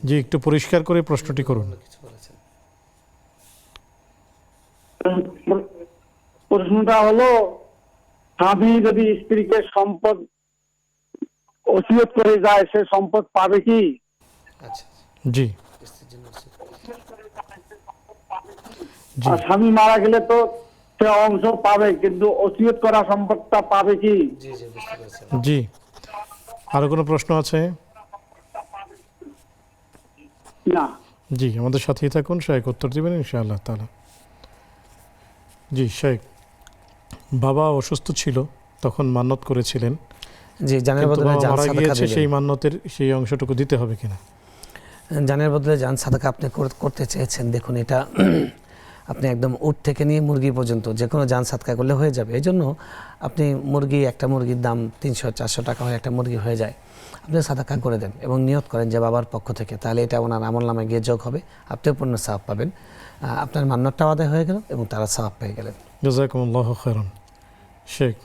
জি একটু পরিষ্কার করে প্রশ্নটি করুন। প্রশ্নটা হলো, স্বামী যদি স্ত্রীকে সম্পদ ওসিয়ত করে যায়, সে সম্পদ পাবে কি? জি জি আর স্বামী মারা গেলে তো সে অংশ পাবে, কিন্তু ওসিয়ত করা সম্পদটা পাবে কি? জি আরো কোনো প্রশ্ন আছে? না। জি আমাদের সাথেই থাকুন, শেখ উত্তর দিবেন ইনশাআল্লাহ তাআলা। জি শেখ, বাবা অসুস্থ ছিল তখন মান্নত করেছিলেন, জি, জানের কিন্তু বদলে বাবা জান মারা সাদাকা গিয়েছে, দিবেন। সেই মান্নতের সেই অংশটুকু দিতে হবে কিনা? জানের বদলে জান সাদাকা আপনি করতে চেয়েছেন, দেখুন এটা আপনি একদম উট থেকে নিয়ে মুরগি পর্যন্ত যে কোনো জান সাদকা করলে হয়ে যাবে। এই জন্য আপনি একটা মুরগির দাম 300-400 টাকা হয়ে একটা মুরগি হয়ে যায়, আপনি সাদাকা করে দেন এবং নিয়ত করেন যে বাবার পক্ষ থেকে, তাহলে এটা ওনার আমলনামায় গিয়ে যোগ হবে, আপনিও পূর্ণ সওয়াব পাবেন, আপনার মান্নতটাও আদায় হয়ে গেল এবং তারা সওয়াব পেয়ে গেলেন। জাযাকুমুল্লাহু খায়রান। শেখ,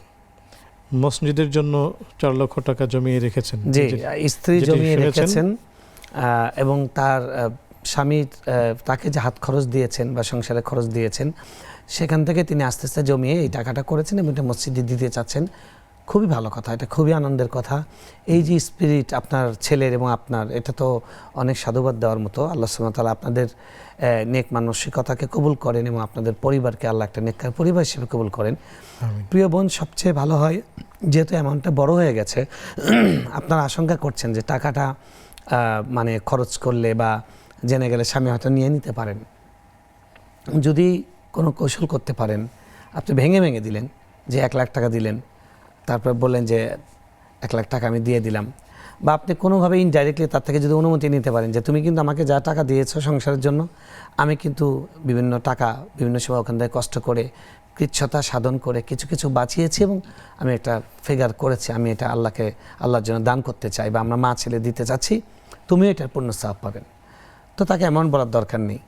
মসজিদের জন্য 4 লক্ষ টাকা জমিয়ে রেখেছেন। জি, স্ত্রী যেটি জমিয়ে শুনেছেন। রেখেছেন এবং তার স্বামী তাকে যে হাত খরচ দিয়েছেন বা সংসারে খরচ দিয়েছেন, সেখান থেকে তিনি আস্তে আস্তে জমিয়ে এই টাকাটা করেছেন এবং এটা মসজিদে দিতে চাচ্ছেন। খুবই ভালো কথা, এটা খুবই আনন্দের কথা। এই যে স্পিরিট আপনার ছেলের এবং আপনার, এটা তো অনেক সাধুবাদ দেওয়ার মতো। আল্লাহ সুবহানাহু ওয়া তাআলা আপনাদের নেক মানসিকতাকে কবুল করেন এবং আপনাদের পরিবারকে আল্লাহ একটা নেককার পরিবার হিসেবে কবুল করেন। আমিন। প্রিয় বোন, সবচেয়ে ভালো হয় যেহেতু অ্যামাউন্টটা বড় হয়ে গেছে, আপনারা আশঙ্কা করছেন যে টাকাটা মানে খরচ করলে বা জেনে গেলে স্বামী হয়তো নিয়ে নিতে পারেন। যদি কোনো কৌশল করতে পারেন, আপনি ভেঙে ভেঙে দিলেন যে 1 লাখ টাকা দিলেন, তারপর বললেন যে 1 লাখ টাকা আমি দিয়ে দিলাম, বা আপনি কোনোভাবে ইনডাইরেক্টলি তার থেকে যদি অনুমতি নিতে পারেন যে তুমি কিন্তু আমাকে যা টাকা দিয়েছো সংসারের জন্য, আমি কিন্তু বিভিন্ন টাকা বিভিন্ন সময় ওখান থেকে কষ্ট করে কৃচ্ছতা সাধন করে কিছু কিছু বাঁচিয়েছি এবং আমি একটা ফিগার করেছি, আমি এটা আল্লাহর জন্য দান করতে চাই বা আমরা মা ছেলে দিতে চাচ্ছি, তুমিও এটার পূর্ণ সওয়াব পাবেন। তো তাকে এমন বলার দরকার নেই।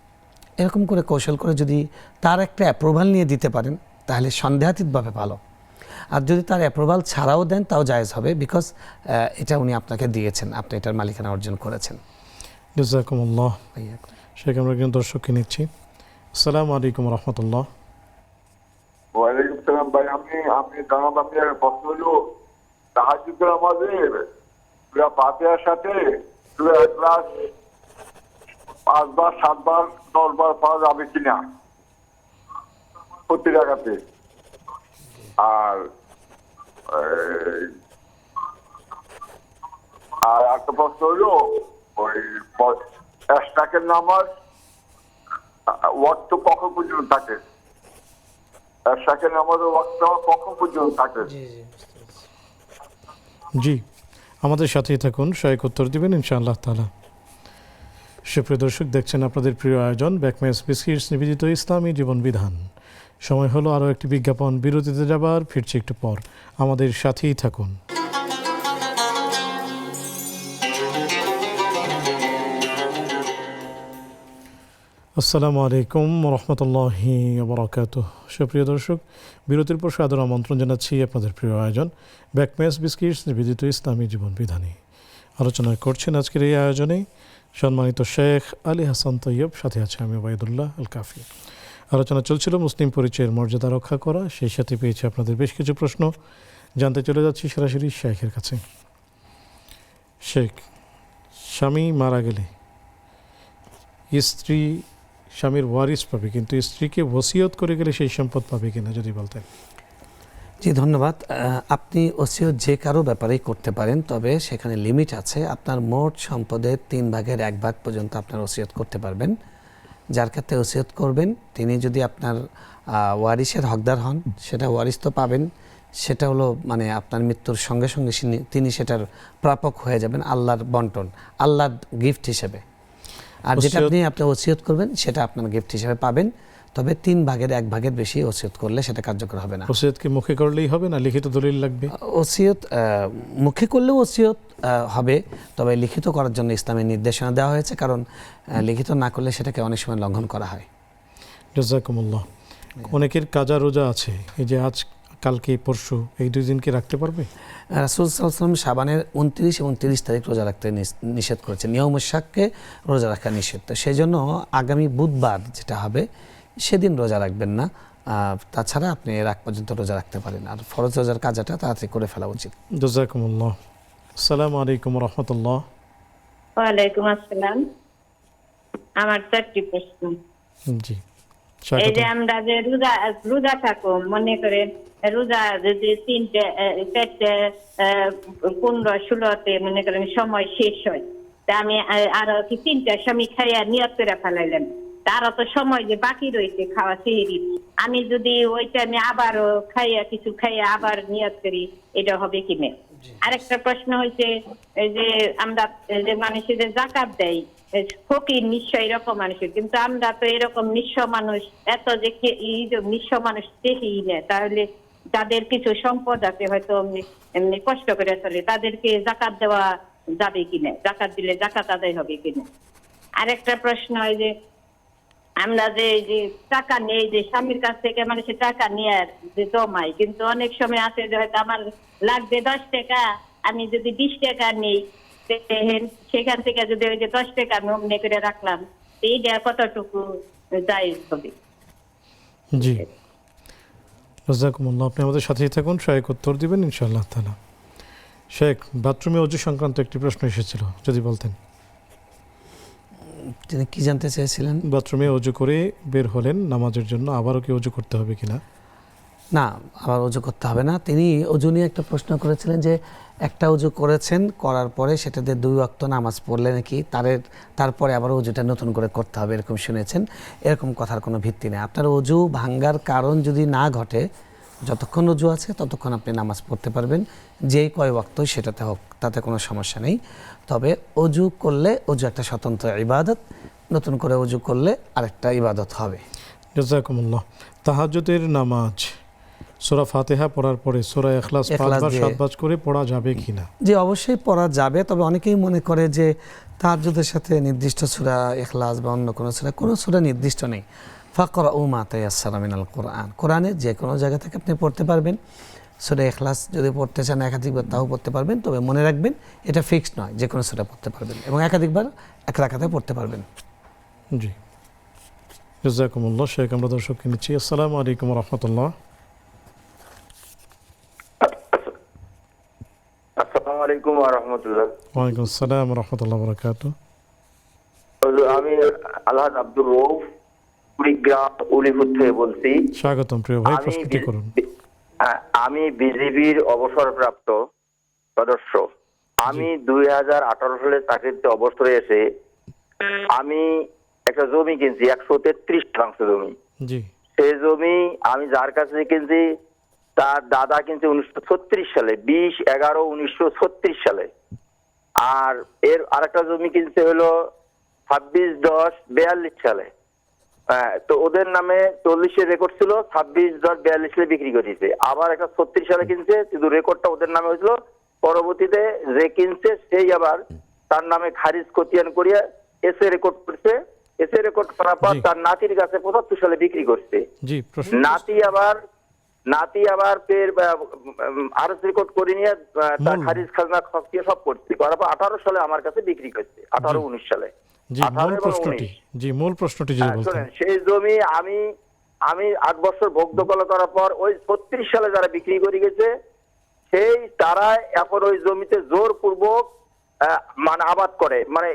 এরকম করে কৌশল করে যদি তার একটা অ্যাপ্রুভাল নিয়ে দিতে পারেন তাহলে সন্দেহাতীতভাবে ভালো। আর যদি তার অ্যাপ্রুভাল ছাড়াও দেন তাও জায়েজ হবে, বিকজ এটা উনি আপনাকে দিয়েছেন, আপনি এটার মালিকানা অর্জন করেছেন। জাযাকুমুল্লাহ। শেখ, আমরা একজন দর্শককে নিচ্ছি। আসসালামু আলাইকুম রহমতুল্লাহ। ওয়ালাইকুম সালাম ভাই। আমি জানাব, আমি প্রশ্ন হলো, তাহাজ্জুদের নামাজে সূরা ফাতিহার সাথে সূরা ইখলাস 5 বার 7 বার 10 বার পড়া যাবে কিনা প্রতি রাকাতে? আর একটা প্রশ্ন হলো, ওই এশরাকের নামাজ ওয়াক্ত কখন পর্যন্ত থাকে? এশরাকের নামাজের ওয়াক্ত কখন পর্যন্ত থাকে? জি আমাদের সাথেই থাকুন, শেখ উত্তর দিবেন ইনশাআল্লাহ তাআলা। সুপ্রিয় দর্শক, দেখছেন আপনাদের প্রিয় আয়োজন ব্যাকম্যাচ বিস্কিটস নিবেদিত ইসলামী জীবন বিধান। সময় হলো আরও একটি বিজ্ঞাপন, বিরতিতে যাবার, ফিরছি একটু পর, আমাদের সাথেই থাকুন। আসসালামু আলাইকুম রহমতুল্লাহি বারাকাতুহ। সুপ্রিয় দর্শক, বিরতির পর সাদর আমন্ত্রণ জানাচ্ছি আপনাদের প্রিয় আয়োজন ব্যাকমেস বিস্কিটস নিবেদিত ইসলামী জীবন বিধানে। আলোচনা করছেন আজকের এই আয়োজনে সম্মানিত শেখ আলী হাসান তৈয়ব, সাথে আছে আমি ওবায়দুল্লাহ আল কাফি। আলোচনা চলছিল মুসলিম পরিচয়ের মর্যাদা রক্ষা করা, সেই সাথে পেয়েছে আপনাদের বেশ কিছু প্রশ্ন। জানতে চলে যাচ্ছি সরাসরি শেখের কাছে। শেখ, স্বামী মারা গেলে স্ত্রী স্বামীর ওয়ারিস পাবে, কিন্তু স্ত্রীকে ওসিয়ত করে গেলে সেই সম্পদ পাবে কিনা যদি বলতেন। জি ধন্যবাদ। আপনি ওসিয়ত যে কারো ব্যাপারেই করতে পারেন, তবে সেখানে লিমিট আছে। আপনার মোট সম্পদের 3/1 পর্যন্ত আপনার ওসিয়ত করতে পারবেন। যার ক্ষেত্রে ওসিয়ত করবেন তিনি যদি আপনার ওয়ারিসের হকদার হন, সেটা ওয়ারিস তো পাবেন, সেটা হলো মানে আপনার মৃত্যুর সঙ্গে সঙ্গে তিনি সেটার প্রাপক হয়ে যাবেন, আল্লাহর বন্টন, আল্লাহর গিফট হিসেবে। আর যেটা আপনি ওসিয়ত করবেন সেটা আপনার গিফট হিসেবে পাবেন, তবে 3/1 বেশি ওসিয়ত করলে সেটা কার্যকর হবে না। ওসিয়ত কি মুখে করলেই হবে না লিখিত দলিল লাগবে? ওসিয়ত মুখে করলেও ওসিয়ত হবে, তবে লিখিত করার জন্য ইসলামের নির্দেশনা দেওয়া হয়েছে, কারণ লিখিত না করলে সেটাকে অনেক সময় লঙ্ঘন করা হয়। জাযাকুমুল্লাহ। অনেকের কাজা রোজা আছে, এই যে আজ কালকে পরশু এই 2 দিন কি রাখতে পারবে? রাসূল সাল্লাল্লাহু আলাইহি ওয়াসাল্লাম শাবানের 29 এবং 30 তারিখ রোজা রাখতে নিষেধ করেছেন। ইয়াউমুশ শাককে রোজা রাখা নিষেধ, তো সেই জন্য আগামী বুধবার যেটা হবে সেদিন রোজা রাখবেন না। তাছাড়া আপনি এর আগ পর্যন্ত রোজা রাখতে পারেন, আর ফরজ রোজার কাজটা তাড়াতাড়ি করে ফেলা উচিত। জাযাকুমুল্লাহ। আসসালামু আলাইকুম রহমতুল্লাহ। ওয়ালাইকুম আসসালাম। আমার 4টি প্রশ্ন। জি, এই যে আমরা যে রোজা থাকো, মনে করেন রোজা যদি 3টে 4টে 15 16তে মনে করেন সময় শেষ হয়, তা আমি আরো কি 3টার সময় খাইয়া নিয়ত করে ফেলাইলাম, তারও তো সময় যে বাকি রয়েছে খাওয়া সেহরি, আমি যদি ওই টাইমে আবারও কিছু খাইয়া আবার নিয়ত করি, এটা হবে কিনা? আরেকটা প্রশ্ন হচ্ছে, এই যে আমরা যে মানুষের যাকাত দেয়, ফকির নিঃস্ব এরকম মানুষের, কিন্তু আমরা তো এরকম নিঃস্ব মানুষ এত যে নিঃস্ব মানুষ দেখি না, তাহলে যাদের কিছু সম্পদ আছে হয়তো এমনি কষ্ট করে চলে, তাদেরকে যাকাত দেওয়া যাবে কিনা? যাকাত দিলে যাকাত আদায় হবে কিনা? আরেকটা প্রশ্ন, হয় যে আমরা যে টাকা নেই, যে স্বামীর কাছ থেকে মানুষের টাকা নিয়ে যে জমাই, কিন্তু অনেক সময় আছে যে হয়তো আমার লাগবে 10 টাকা, আমি যদি 20 টাকা নেই, সেখান থেকে যদি ওই যে 10 টাকা আমি অমনে করে রাখলাম, এইটা কতটুকু জায়েজ হবে? জি, জাযাকুমুল্লাহ। আপনি আমাদের সাথেই থাকুন, সহায়ক উত্তর দিবেন ইনশাআল্লাহ তাআলা। শেখ, বাথরুমে অজু সংক্রান্ত একটি প্রশ্ন এসেছিল, যদি বলতেন। তিনি কি জানতে চেয়েছিলেন? বাথরুমে অজু করে বের হলেন নামাজের জন্য, আবারও কি অজু করতে হবে কিনা? না, আবার অজু করতে হবে না। তিনি অজু নিয়ে একটা প্রশ্ন করেছিলেন যে একটা অজু করেছেন, করার পরে সেটাতে 2 ওয়াক্ত নামাজ পড়লে নাকি তারপরে আবার অজুটা নতুন করে করতে হবে, এরকম শুনেছেন। এরকম কথার কোনো ভিত্তি নেই। আপনার অজু ভাঙ্গার কারণ যদি না ঘটে, যতক্ষণ অজু আছে ততক্ষণ আপনি নামাজ পড়তে পারবেন, যেই কয় ওয়াক্তই সেটাতে হোক, তাতে কোনো সমস্যা নেই। তবে অজু করলে অজু একটা স্বতন্ত্র ইবাদত, নতুন করে অজু করলে আরেকটা ইবাদত হবে। জাযাকুমুল্লাহ। তাহাজ্জুদের নামাজ সূরা ফাতিহা পড়ার পরে সূরা ইখলাস 5 করে পড়া যাবে কিনা? জি, অবশ্যই পড়া যাবে, তবে অনেকেই মনে করে যে তাহাজ্জুদের সাথে নির্দিষ্ট সূরা ইখলাস বা অন্য কোনো সূরা নির্দিষ্ট নেই। ফাকরাউ মা তায়াসসারা মিনাল কোরআন, কোরআনের যে কোনো জায়গা থেকে আপনি পড়তে পারবেন। সূরা ইখলাস যদি পড়তে চান একাধিকবার তাও পড়তে পারবেন, তবে মনে রাখবেন এটা ফিক্সড নয়, যে কোনো সূরা পড়তে পারবেন এবং একাধিকবার এক রাকাতে পড়তে পারবেন। জি, জাযাকুমুল্লাহ। শেখ, আমরা দর্শককে নিচ্ছি। আসসালামু আলাইকুম রহমতুল্লাহ। আসসালামু আলাইকুম ওয়া রাহমাতুল্লাহ। ওয়ালাইকুম আসসালাম ওয়া রাহমাতুল্লাহি ওয়া বারাকাতুহু। আমি আলহাজ আব্দুর রউফ, কুড়িগ্রাম উলিপুর থেকে বলছি। স্বাগতম প্রিয় ভাই, প্রশ্নটি করুন। আমি বিজেপির অবসরপ্রাপ্ত সদস্য। আমি 2018 সালে চাকরিতে অবসরে এসে আমি একটা জমি কিনছি, 133 শতাংশ জমি। জি, সেই জমি আমি যার কাছে কিনছি তার দাদা কিনছে 1936 সালে, 20/11/1936 সালে। আর এর আরেকটা জমি কিনছে হলো 26/10/42 সালে। তো ওদের নামে 40-এর রেকর্ড ছিল, 26.42 বিক্রি করেছে। আবার একটা 36 সালে কিনছে, কিন্তু রেকর্ডটা ওদের নামে হয়েছিল। পরবর্তীতে যে কিনছে সেই আবার তার নামে খারিজ খতিয়ান করিয়া এসে রেকর্ড করছে। এসে রেকর্ড করার পর জি। তার নাতির কাছে 75 সালে বিক্রি করছে। জি, প্রশ্ন। নাতি আবার ফের আরএস রেকর্ড করে নিয়ে তার মূল- খারিজ খাজনা খতিয়ান সব করছে, করার পর 18 সালে আমার কাছে বিক্রি করছে, 18-19 সালে। জি, 18 মূল এবং প্রশ্নটি 19 জি মূল প্রশ্নটি যদি বলতেন। শোনেন, সেই জমি আমি 8 বছর ভোগ দখল করার পর ওই 36 সালে যারা বিক্রি করে গেছে সেই তারা এখন ওই জমিতে জোরপূর্বক মানে আবাদ করে, মানে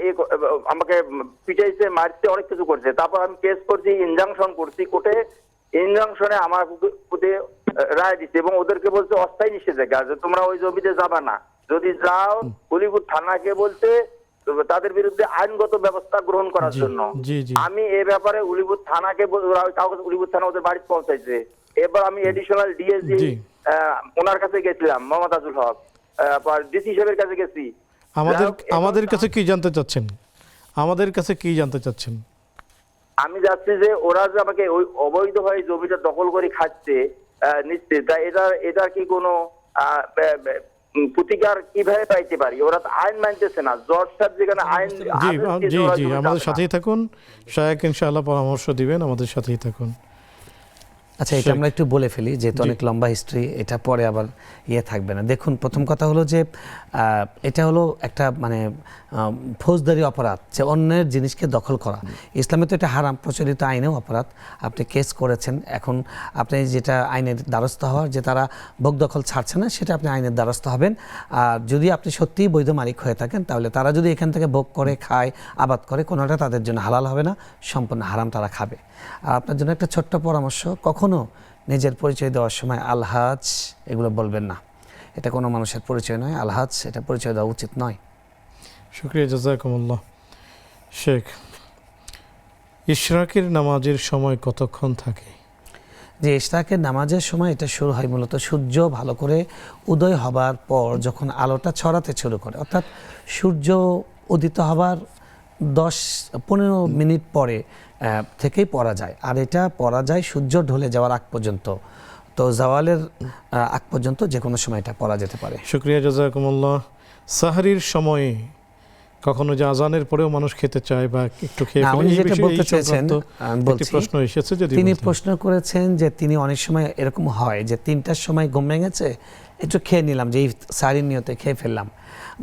আমাকে পিটাইছে, মারছে, অনেক কিছু করছে। তারপর আমি কেস করছি, ইনজাংশন করছি কোর্টে। ইনজাংশনে আমার প্রতি রায় দিচ্ছে এবং ওদেরকে বলছে অস্থায়ী নিষেধাজ্ঞা, যে তোমরা ওই জমিতে যাবা না, যদি যাও হলিউড থানাকে বলতে তাদের বিরুদ্ধে আইনগত ব্যবস্থা গ্রহণ করার জি, জন্য। জি, জি। আমি এ ব্যাপারে উলিপুর থানাকে উলিপুর থানা ওদের বাড়ি পৌঁছাইছে। এবার আমি এডিশনাল ডিএসজি জি। ওনার কাছে গেছিলাম, মোহাম্মদ আজুল হক, ডিসি সাহেবের কাছে গেছি। আমাদের কাছে কি জানতে চাচ্ছেন? আমাদের কাছে কি জানতে চাচ্ছেন? আমি যাচ্ছি যে ওরা যে আমাকে ওই অবৈধভাবে জমিটা দখল করে খাচ্ছে নিচ্ছে, তা এটা কি কোনো প্রতিকার কিভাবে পাইতে পারি? ওরা তো আইন মানতেছে না। জজ সাহেব যেখানে আইন জি, আদেশ দিয়েছে, জি, ওরা জি, জমি আমাদের চাচ্ছে না। সাথেই থাকুন। শায়েক ইনশাআল্লাহ পরামর্শ দিবেন, আমাদের সাথেই থাকুন। আচ্ছা, এটা আমরা একটু বলে ফেলি, যেহেতু অনেক লম্বা হিস্ট্রি, এটা পরে আবার থাকবে না। দেখুন, প্রথম কথা হলো যে এটা হলো একটা মানে ফৌজদারি অপরাধ, যে অন্যের জিনিসকে দখল করা। ইসলামে তো এটা হারাম, প্রচলিত আইনেও অপরাধ। আপনি কেস করেছেন, এখন আপনি যেটা আইনের দ্বারস্থ হওয়ার, যে তারা ভোগ দখল ছাড়ছে না, সেটা আপনি আইনের দ্বারস্থ হবেন। আর যদি আপনি সত্যিই বৈধ মালিক হয়ে থাকেন, তাহলে তারা যদি এখান থেকে ভোগ করে, খায়, আবাদ করে, কোনোটা তাদের জন্য হালাল হবে না, সম্পূর্ণ হারাম তারা খাবে। আর আপনার জন্য একটা ছোট্ট পরামর্শ, কখনো নিজের পরিচয় দেওয়ার সময় আলহাজ এগুলো বলবেন না। এটা কোনো মানুষের পরিচয় নয়, আলহাজ এটা পরিচয় দেওয়া উচিত নয়। শুকরিয়া, জাযাকুমুল্লাহ। শেখ, ইশরাকের নামাজের সময় কতক্ষণ থাকে? যে ইশরাকের নামাজের সময় এটা শুরু হয় মূলত সূর্য ভালো করে উদয় হবার পর, যখন আলোটা ছড়াতে শুরু করে, অর্থাৎ সূর্য উদিত হবার 10-15 মিনিট পরে থেকেই পড়া যায়। আর এটা পড়া যায় সূর্য ঢলে যাওয়ার আগ পর্যন্ত। তো জাওয়ালের আগ পর্যন্ত যে কোনো সময় এটা পড়া যেতে পারে। শুকরিয়া, জাযাকুমুল্লাহ। সাহরির সময়ে কখনো যে আজানের পরেও মানুষ খেতে চায় বা একটু খেয়ে না, ফেলে, উনি এই যেটা বিষয়ে বলতে এই চেয়েছেন, সংক্রান্ত আমি একটি বলছি। প্রশ্ন এসেছে, যদি তিনি বলতেন। প্রশ্ন করেছেন যে তিনি অনেক সময় এরকম হয় যে 3টার সময় ঘুম ভেঙেছে, একটু খেয়ে নিলাম, যে এই সারির নিয়তে খেয়ে ফেললাম,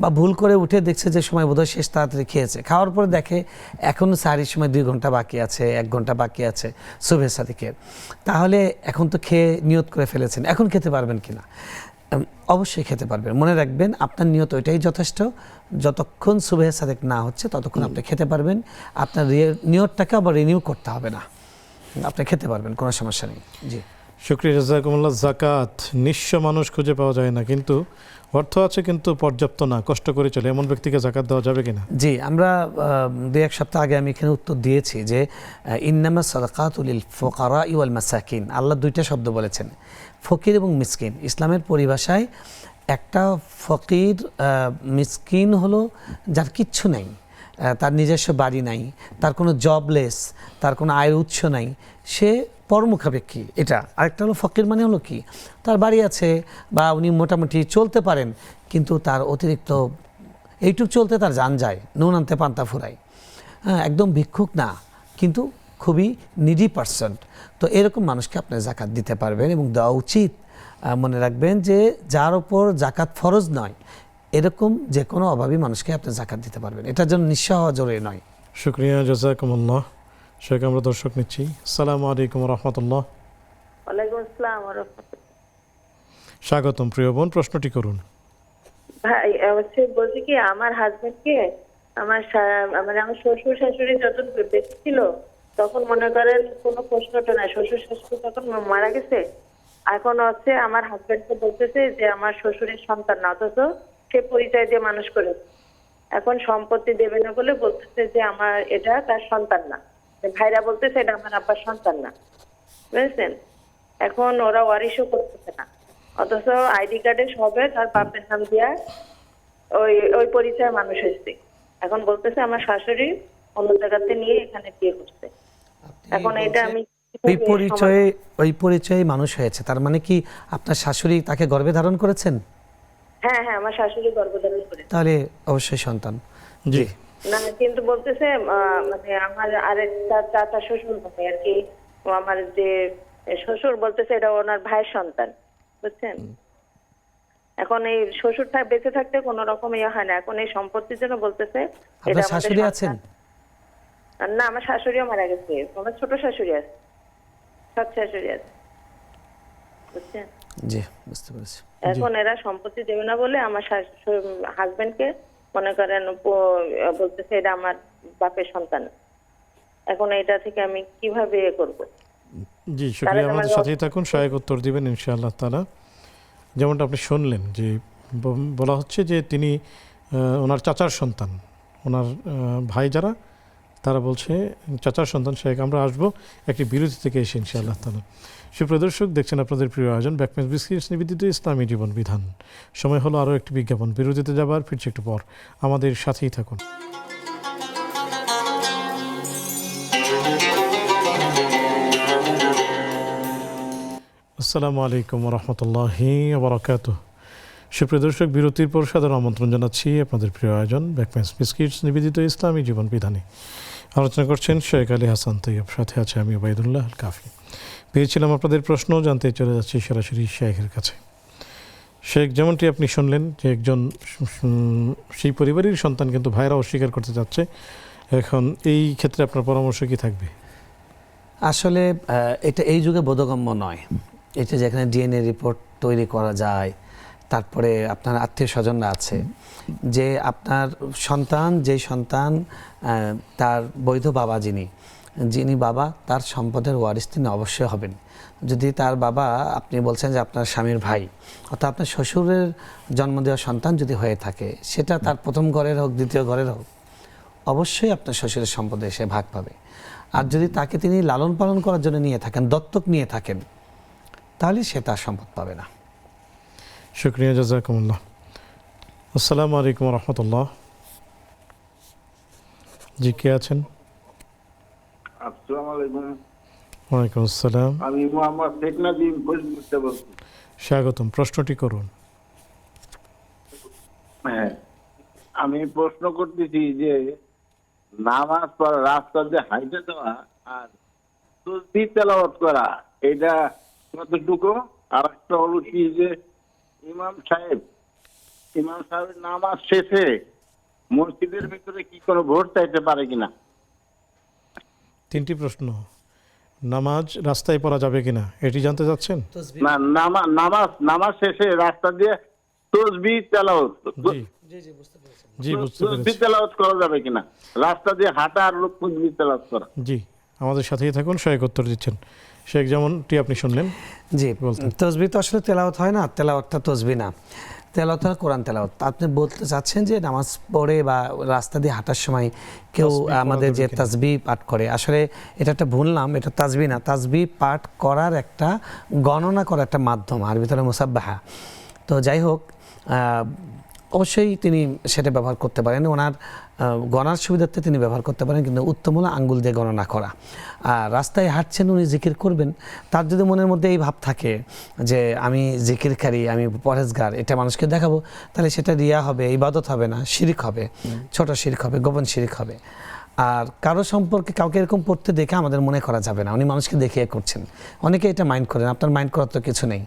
বা ভুল করে উঠে দেখছে যে সময় বোধহয় শেষ, তাড়াতাড়ি খেয়েছে। খাওয়ার পরে দেখে এখনও সারির সময় 2 ঘন্টা বাকি আছে, 1 ঘন্টা বাকি আছে সুবহের সাদিকের। তাহলে এখন তো খেয়ে নিয়ত করে ফেলেছেন, এখন খেতে পারবেন কিনা? অবশ্যই খেতে পারবেন। মনে রাখবেন, আপনার নিয়ত ওইটাই যথেষ্ট। যতক্ষণ সুবহে সাদেক না হচ্ছে ততক্ষণ আপনি খেতে পারবেন। আপনার নিয়তটাকে আবার রিনিউ করতে হবে না, আপনি খেতে পারবেন, কোনো সমস্যা নেই। জি, শুকরিয়া, জাযাকুমুল্লাহ। যাকাত নিঃস্ব মানুষ খুঁজে পাওয়া যায় না, কিন্তু অর্থ আছে কিন্তু পর্যাপ্ত না, কষ্ট করে চলে, এমন ব্যক্তিকে যাকাত দেওয়া যাবে কিনা? জি, আমরা 2-1 সপ্তাহ আগে আমি এখানে উত্তর দিয়েছি যে ইন্নামা সাদাকাতু লিল ফুকারা ওয়াল মাসাকিন। আল্লাহ 2টা শব্দ বলেছেন, ফকির এবং মিসকিন। ইসলামের পরিভাষায় একটা ফকির মিসকিন হলো যার কিচ্ছু নেই, তার নিজস্ব বাড়ি নাই, তার কোনো জবলেস, তার কোনো আয়ের উৎস নাই, সে পরমুখাপেক্ষী। এটা আরেকটা হলো ফকির মানে হলো কি, তার বাড়ি আছে বা উনি মোটামুটি চলতে পারেন, কিন্তু তার অতিরিক্ত এইটুক চলতে তার জান যায়, নুন আনতে পান্তা ফুরায়। হ্যাঁ, একদম ভিক্ষুক না, কিন্তু খুবই নিডি পার্সন। তো এরকম মানুষকে আপনি জাকাত দিতে পারবেন এবং দেওয়া উচিত। মনে রাখবেন যে যার উপর জাকাত ফরজ নয়, এরকম যে কোনো অভাবী মানুষকে আপনি জাকাত দিতে পারবেন। এটার জন্য নিঃস্ব হওয়া জরুরি নয়। শুকরিয়া, জাযাকুমুল্লাহ। শেখ, আমরা দর্শক নিচ্ছি। আসসালামু আলাইকুম রহমতুল্লাহ। ওয়ালাইকুম আসসালাম ওয়া রাহমাতুল্লাহ। স্বাগতম প্রিয় বোন, প্রশ্নটি করুন। ভাই, বলছি কি, আমার হাজবেন্ডকে আমার শ্বশুর শাশুড়ি যখন বেঁচে ছিল তখন মনে করেন কোনো প্রশ্নটা নাই, শ্বশুর শাশুড়ি তখন মারা গেছে। এখন হচ্ছে আমার হাজবেন্ডকে বলতেছে যে আমার শ্বশুরের সন্তান না, অথচ সে পরিচয় দিয়ে মানুষ করেছে। এখন সম্পত্তি দেবে না বলে বলতেছে যে আমার এটা তার সন্তান না, ভাইরা বলতেছে এটা আমার আব্বার সন্তান না, বুঝেছেন? এখন ওরা ওয়ারিশও করতেছে না, অথচ আইডি কার্ডে সবে তার বাপের নাম দিয়া ওই পরিচয় মানুষ হয়েছে। এখন বলতেছে আমার শাশুড়ি অন্য জায়গাতে নিয়ে এখানে বিয়ে করছে। আপনি এখন এটা আমি ওই পরিচয়ে মানুষ হয়েছে, তার মানে কি আপনার শাশুড়ি তাকে গর্ভে ধারণ করেছেন? হ্যাঁ হ্যাঁ, আমার শাশুড়ি গর্ভধারণ করে। তাহলে অবশ্যই সন্তান। জি না কিন্তু বলতেছে মানে আমার আরেকটা চাচা শ্বশুর হবে আর কি, আমার যে শ্বশুর বলতেছে এটা ওনার ভাইয়ের সন্তান, বুঝছেন? এখন এই শ্বশুরটা বেঁচে থাকতে কোনো রকম ইয়ে হয় না, এখন এই সম্পত্তির জন্য বলতেছে আপনার আমাদের শাশুড়ি সন্তান। আছেন? না, আমার শাশুড়িও মারা গেছে, আমার ছোট শাশুড়ি আছে, সৎ শাশুড়ি আছে, বুঝছেন? জি, বুঝতে পেরেছি। এখন এরা সম্পত্তি দেবে না বলে আমার হাজবেন্ডকে মনে করেন বলতেছে এটা আমার বাপের সন্তান। এখন এটা থেকে আমি কিভাবে ইয়ে করবো? জি, শুক্রিয়া, আমাদের সাথেই থাকুন, সহায়ক উত্তর দিবেন ইনশাআল্লাহ তাআলা। যেমনটা আপনি শুনলেন যে বলা হচ্ছে যে তিনি ওনার চাচার সন্তান, ওনার ভাই যারা তারা বলছে চাচার সন্তান। শেখ আমরা আসবো একটি বিরতি থেকে এসে ইনশাআল্লাহ তাআলা। সুপ্রিয় দর্শক, দেখছেন আপনাদের প্রিয় আয়োজন ব্যাকমেন্স বিস্কিটস নিবেদিত ইসলামী জীবন বিধান। সময় হলো আরও একটি বিজ্ঞাপন, বিরতিতে যাবার ফিরছে একটু পর, আমাদের সাথেই থাকুন। আসসালামু আলাইকুম রহমতুল্লাহি বারাকাতুহু। সুপ্রিয় দর্শক, বিরতির পর সাদর আমন্ত্রণ জানাচ্ছি আপনাদের প্রিয় আয়োজন ব্যাকমেন্স বিস্কিটস নিবেদিত ইসলামী জীবন বিধানে। আলোচনা করছেন শেখ আলী হাসান তৈয়ব, সাথে আছে আমি ওবায়দুল্লাহ আল কাফি। পেয়েছিলাম আপনাদের প্রশ্ন, জানতে চলে যাচ্ছি সরাসরি শেখের কাছে। শেখ, যেমনটি আপনি শুনলেন যে একজন সেই পরিবারের সন্তান কিন্তু ভাইরা অস্বীকার করতে যাচ্ছে, এখন এই ক্ষেত্রে আপনার পরামর্শ কি থাকবে? আসলে এটা এই যুগে বোধগম্য নয়। এটা যেখানে ডিএনএ রিপোর্ট তৈরি করা যায়, তারপরে আপনার আত্মীয় স্বজনরা আছে, যে আপনার সন্তান যেই সন্তান তার বৈধ বাবা যিনি বাবা, তার সম্পদের ওয়ারিস তিনি অবশ্যই হবেন। যদি তার বাবা, আপনি বলছেন যে আপনার স্বামীর ভাই, অর্থাৎ আপনার শ্বশুরের জন্ম দেওয়া সন্তান যদি হয়ে থাকে, সেটা তার প্রথম ঘরের হোক দ্বিতীয় ঘরের হোক, অবশ্যই আপনার শ্বশুরের সম্পদে এসে ভাগ পাবে। আর যদি তাকে তিনি লালন পালন করার জন্য নিয়ে থাকেন, দত্তক নিয়ে থাকেন, তাহলে সে তার সম্পদ পাবে না। শুক্রিয়া, জাযাকুমুল্লাহ। আসসালামু আলাইকুম রহমতুল্লাহ। জি, কে আছেন? আসসালামু আলাইকুম। ওয়ালাইকুম আসসালাম। আমি মোহাম্মদ শেখ নাজিম ফরিদপুর থেকে বলছি। স্বাগতম, প্রশ্নটি করুন। হ্যাঁ, আমি প্রশ্ন করতেছি যে নামাজ পড়া, রাস্তা দিয়ে হাইটে যাওয়া আর তাসবিহ তেলাওয়াত করা, এটা কতটুকু? আর একটা হলো কি যে ইমাম সাহেবের নামাজ শেষে মসজিদের ভিতরে কি কোনো ভোট চাইতে পারে কিনা? তিনটি প্রশ্ন। নামাজ রাস্তায় পড়া যাবে কিনা এটি জানতে চাচ্ছেন? না, নামাজ শেষে রাস্তা দিয়ে তাসবিহ তেলাওয়াত, জি বুঝতে তাসবিহ পেরেছি। তেলাওয়াত করা যাবে কিনা? রাস্তা দিয়ে হাঁটা আর লোক তাসবিহ তেলাওয়াত করা। জি, আমাদের সাথেই থাকুন, সহায়ক উত্তর দিচ্ছেন শেখ। যেমনটি আপনি শুনলেন, জি, বলতেন। তসবিহ তো আসলে তেলাওয়াত হয় না, তেলাওয়াতটা তসবিহ না, তেলাওয়াত হয় কোরআন তেলাওয়াত। আপনি বলতে চাচ্ছেন যে নামাজ পড়ে বা রাস্তা দিয়ে হাঁটার সময় কেউ আমাদের যে তাসবিহ পাঠ করে, আসলে এটা একটা ভুল নাম, এটা তাসবিহ না। তাসবিহ পাঠ করার একটা গণনা করার একটা মাধ্যম, আর ভিতরে মুসাব্বাহা। তো যাই হোক, অবশ্যই তিনি সেটা ব্যবহার করতে পারেন, ওনার গণার সুবিধার্থে তিনি ব্যবহার করতে পারেন, কিন্তু উত্তম হলো আঙ্গুল দিয়ে গণনা করা। আর রাস্তায় হাঁটছেন, উনি জিকির করবেন, তার যদি মনের মধ্যে এই ভাব থাকে যে আমি জিকিরকারী, আমি পরহেজগার, এটা মানুষকে দেখাবো, তাহলে সেটা রিয়া হবে, ইবাদত হবে না, শিরিক হবে, ছোট শিরিক হবে, গোপন শিরিক হবে। আর কারো সম্পর্কে কাউকে এরকম পড়তে দেখে আমাদের মনে করা যাবে না উনি মানুষকে দেখিয়ে করছেন। অনেকে এটা মাইন্ড করেন, আপনার মাইন্ড করার তো কিছু নেই।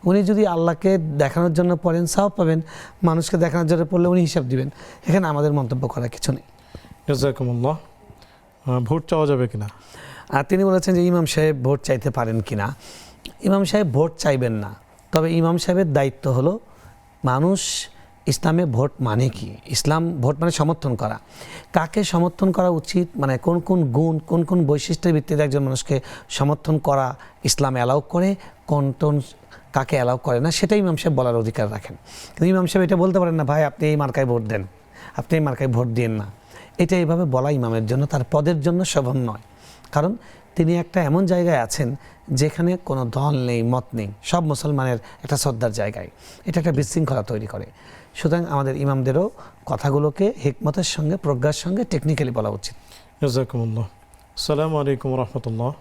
উনি যদি আল্লাহকে দেখানোর জন্য পড়েন, সওয়াব পাবেন, মানুষকে দেখানোর জন্য পড়লে উনি হিসাব দিবেন, এখানে আমাদের মন্তব্য করার কিছু নেই। জাযাকুমুল্লাহ। ভোট চাওয়া যাবে কিনা? আর তিনি বলেছেন যে ইমাম সাহেব ভোট চাইতে পারেন কিনা। ইমাম সাহেব ভোট চাইবেন না, তবে ইমাম সাহেবের দায়িত্ব হলো মানুষ ইসলামে ভোট মানে কি, ইসলাম ভোট মানে সমর্থন করা, কাকে সমর্থন করা উচিত, মানে কোন কোন গুণ, কোন কোন বৈশিষ্ট্যের ভিত্তিতে একজন মানুষকে সমর্থন করা ইসলাম অ্যালাউ করে, কোন কাকে অ্যালাউ করে না, সেটাই ইমাম সাহেব বলার অধিকার রাখেন। কিন্তু ইমাম সাহেব এটা বলতে পারেন না, ভাই আপনি এই মার্কায় ভোট দেন, আপনি এই মার্কায় ভোট দিন না। এটা এইভাবে বলা ইমামের জন্য, তার পদের জন্য শোভন নয়। কারণ তিনি একটা এমন জায়গায় আছেন যেখানে কোনো দল নেই, মত নেই, সব মুসলমানের একটা শ্রদ্ধার জায়গায়, এটা একটা বিশৃঙ্খলা তৈরি করে। সুতরাং আমাদের ইমামদেরও কথাগুলোকে হিকমতের সঙ্গে, প্রজ্ঞার সঙ্গে টেকনিক্যালি বলা উচিত। জাযাকুমুল্লাহ। আসসালামু আলাইকুম রহমতুল্লাহ।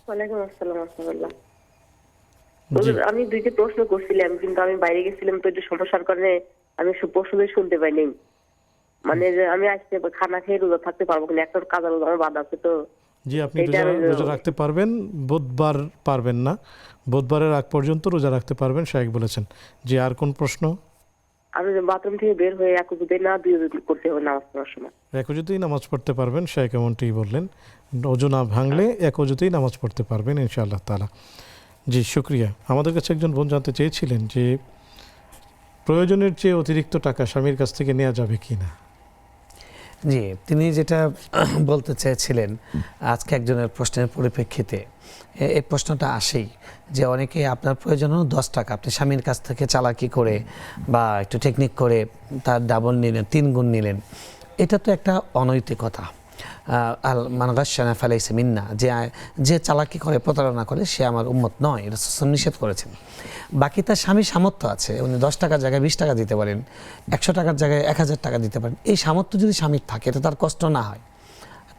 ওয়ালাইকুম আসসালাম রাহমাতুল্লাহ। জি আমি দুইটা প্রশ্ন করছিলাম, কিন্তু আমি বাইরে গেছিলাম তো একটু সমস্যার কারণে আমি প্রশ্নই শুনতে পাইনি। মানে যে আমি আজকে খানা খেয়ে রোজা থাকতে পারবো কিনা, একটা কাজ আমার বাধা আছে তো। জি, আপনি রোজা রাখতে পারবেন, বুধবার পারবেন না, বুধবারের আগ পর্যন্ত রোজা রাখতে পারবেন, শায়েখ বলেছেন। জি, আর কোন প্রশ্ন? আমি বাথরুম থেকে বের হয়ে এক উজুতে না দুই উজু করতে হবে নামাজ পড়ার সময়। এক অজুতেই নামাজ পড়তে পারবেন, শায়েখ এমনটিই বললেন। অজু না ভাঙলে এক অজুতেই নামাজ পড়তে পারবেন ইনশাআল্লাহ তাআলা। জি, শুক্রিয়া। আমাদের কাছে একজন বোন জানতে চেয়েছিলেন যে প্রয়োজনের চেয়ে অতিরিক্ত টাকা স্বামীর কাছ থেকে নেওয়া যাবে কি না। জি, তিনি যেটা বলতে চেয়েছিলেন আজকে একজনের প্রশ্নের পরিপ্রেক্ষিতে এই প্রশ্নটা আসেই যে অনেকে আপনার প্রয়োজন 10 টাকা আপনি স্বামীর কাছ থেকে চালাকি করে বা একটু টেকনিক করে তার ডাবল নিলেন, 3 গুণ নিলেন। এটা তো একটা অনৈতিকতা। আল মান গাশশানা ফালাইসা মিন্না, যে চালাকি করে, প্রতারণা করে, সে আমার উম্মত নয়, এটা রাসূল নিষেধ করেছেন। বাকি তার স্বামী সামর্থ্য আছে, উনি 10 টাকার জায়গায় 20 টাকা দিতে পারেন, 100 টাকার জায়গায় 1000 টাকা দিতে পারেন। এই সামর্থ্য যদি স্বামীর থাকে, এটা তার কষ্ট না হয়,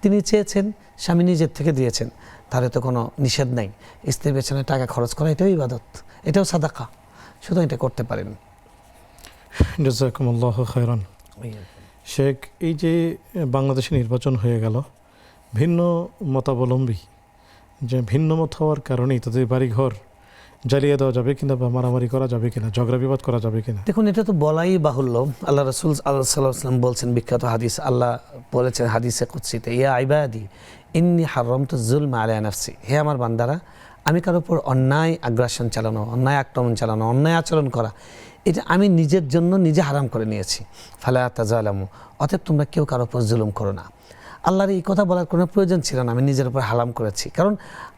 তিনি চেয়েছেন, স্বামী নিজের থেকে দিয়েছেন, তাহলে তো কোনো নিষেধ নাই। স্ত্রীর পেছনে টাকা খরচ করা এটাও ইবাদত, এটাও সাদাকা, শুধু এটা করতে পারেন। জাযাকুমুল্লাহু খায়রান। শেখ, এই যে বাংলাদেশে নির্বাচন হয়ে গেল, ভিন্ন মতাবলম্বী যে ভিন্ন মত হওয়ার কারণেই তাদের বাড়িঘর জ্বালিয়ে দেওয়া যাবে কিনা বা মারামারি করা যাবে কিনা, ঝগড়া বিবাদ করা যাবে কিনা? দেখুন, এটা তো বলাই বাহুল্য। আল্লাহ রাসূল সাল্লাল্লাহু আলাইহি ওয়াসাল্লাম বলছেন, বিখ্যাত হাদিস, আল্লাহ বলেছেন হাদিসে কুদসিতে, ইয়া ইবাদি ইন্নী হারামতু যুলমা আলা নাফসি, হে আমার বান্দারা, আমি কারোর উপর অন্যায় আগ্রাসন চালানো, অন্যায় আক্রমণ চালানো, অন্যায় আচরণ করা, এটা আমি নিজের জন্য নিজে হারাম করে নিয়েছি। ফালা তাজালামু, অতএব তোমরা কেউ কারোর উপর জুলুম করো না। আল্লাহর এই কথা বলার কোনো প্রয়োজন ছিল না, আমি নিজের উপর হারাম করেছি। কারণ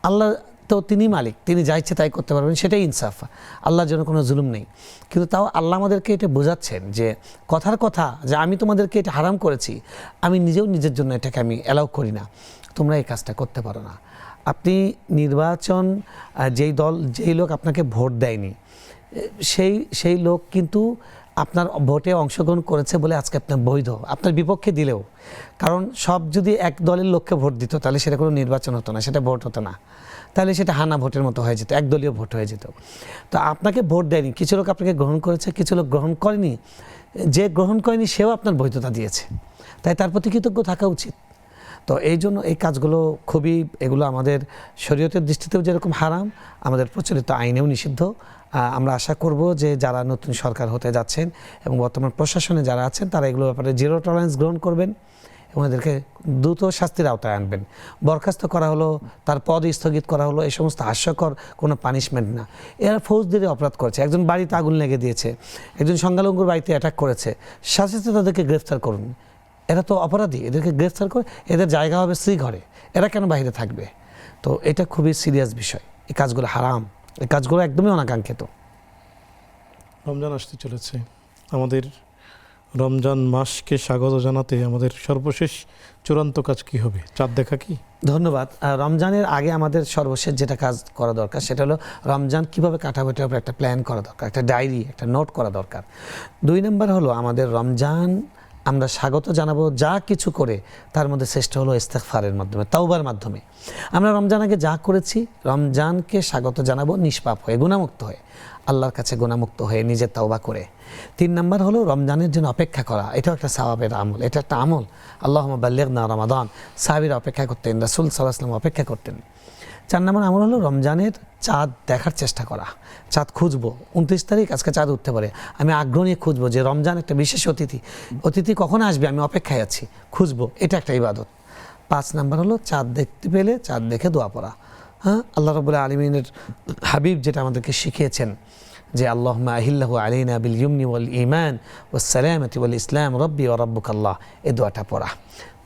আল্লাহ তো তিনি মালিক, তিনি যা ইচ্ছে তাই করতে পারবেন, সেটাই ইনসাফ। আল্লাহর জন্য কোনো জুলুম নেই। কিন্তু তাও আল্লাহ আমাদেরকে এটা বোঝাচ্ছেন যে কথার কথা, যে আমি তোমাদেরকে এটা হারাম করেছি, আমি নিজেও নিজের জন্য এটাকে আমি অ্যালাউ করি না, তোমরা এই কাজটা করতে পারো না। আপনি নির্বাচন, যেই লোক আপনাকে ভোট দেয়নি, সেই লোক কিন্তু আপনার ভোটে অংশগ্রহণ করেছে বলে আজকে আপনার বৈধ, আপনার বিপক্ষে দিলেও। কারণ সব যদি এক দলের লোককে ভোট দিত, তাহলে সেটা কোনো নির্বাচন হতো না, সেটা ভোট হতো না, তাহলে সেটা হানা ভোটের মতো হয়ে যেত, একদলীয় ভোট হয়ে যেত। তো আপনাকে ভোট দেয়নি, কিছু লোক আপনাকে গ্রহণ করেছে, কিছু লোক গ্রহণ করেনি। যে গ্রহণ করেনি সেও আপনার বৈধতা দিয়েছে, তাই তার প্রতি কৃতজ্ঞ থাকা উচিত। তো এই জন্য এই কাজগুলো খুবই, এগুলো আমাদের শরীয়তের দৃষ্টিতেও যেরকম হারাম, আমাদের প্রচলিত আইনেও নিষিদ্ধ। আমরা আশা করব যে যারা নতুন সরকার হতে যাচ্ছেন এবং বর্তমান প্রশাসনে যারা আছেন, তারা এগুলোর ব্যাপারে জিরো টলারেন্স গ্রহণ করবেন এবং এদেরকে দ্রুত শাস্তির আওতায় আনবেন। বরখাস্ত করা হলো, তার পদ স্থগিত করা হলো, এই সমস্ত হাস্যকর কোনো পানিশমেন্ট না। এরা ফৌজদারি অপরাধ করেছে, একজন বাড়িতে আগুন লেগে দিয়েছে, একজন সংখ্যালঘুর বাড়িতে অ্যাটাক করেছে, সাথে সাথে তাদেরকে গ্রেফতার করুন। এরা তো অপরাধী, এদেরকে গ্রেফতার করে এদের জায়গা হবে শ্রীঘরে, এরা কেন বাইরে থাকবে? তো এটা খুবই সিরিয়াস বিষয়, এই কাজগুলো হারাম, এই কাজগুলো একদমই অনাকাঙ্ক্ষিত। রমজান আসতে চলেছে, আমাদের রমজান মাসকে স্বাগত জানাতে আমাদের সর্বশেষ চূড়ান্ত কাজ কি হবে? চাঁদ দেখা কি? ধন্যবাদ। রমজানের আগে আমাদের সর্বশেষ যেটা কাজ করা দরকার, সেটা হলো রমজান কিভাবে কাটাবো এটার উপর একটা প্ল্যান করা দরকার, একটা ডায়েরি, একটা নোট করা দরকার। 2 নম্বর হলো আমাদের রমজান আমরা স্বাগত জানাবো যা কিছু করে, তার মধ্যে শ্রেষ্ঠ হলো ইস্তেগফারের মাধ্যমে, তাওবার মাধ্যমে। আমরা রমজান আগে যা করেছি, রমজানকে স্বাগত জানাবো নিষ্পাপ হয়ে, গুনাহমুক্ত হয়ে, আল্লাহর কাছে গুনাহমুক্ত হয়ে, নিজের তাওবা করে। 3 নম্বর হলো রমজানের জন্য অপেক্ষা করা, এটাও একটা সওয়াবের আমল, এটা একটা আমল। আল্লাহুম্মা বাল্লিগনা রমাদান, সাহাবীরা অপেক্ষা করতেন, রাসূল সাল্লাল্লাহু আলাইহি ওয়াসাল্লাম অপেক্ষা করতেন। 4 নম্বর আমল হলো রমজানের চাঁদ দেখার চেষ্টা করা, চাঁদ খুঁজবো। 29 তারিখ, আজকে চাঁদ উঠতে পারে, আমি আগ্রহ নিয়ে খুঁজবো যে রমজান একটা বিশেষ অতিথি কখন আসবে, আমি অপেক্ষায় আছি, খুঁজবো, এটা একটা ইবাদত। 5 নম্বর হলো চাঁদ দেখতে পেলে চাঁদ দেখে দোয়া পড়া। হ্যাঁ, আল্লাহ রাব্বুল আলামিনের হাবিব যেটা আমাদেরকে শিখিয়েছেন যে আল্লাহুম্মা আহিল্লাহু আলাইনা বিল ইয়ুমনি ওয়াল ঈমান ওয়াস সালামাতি ওয়াল ইসলাম রব্বি ওয়া রাব্বুকাল্লাহ, এই দোয়াটা পড়া।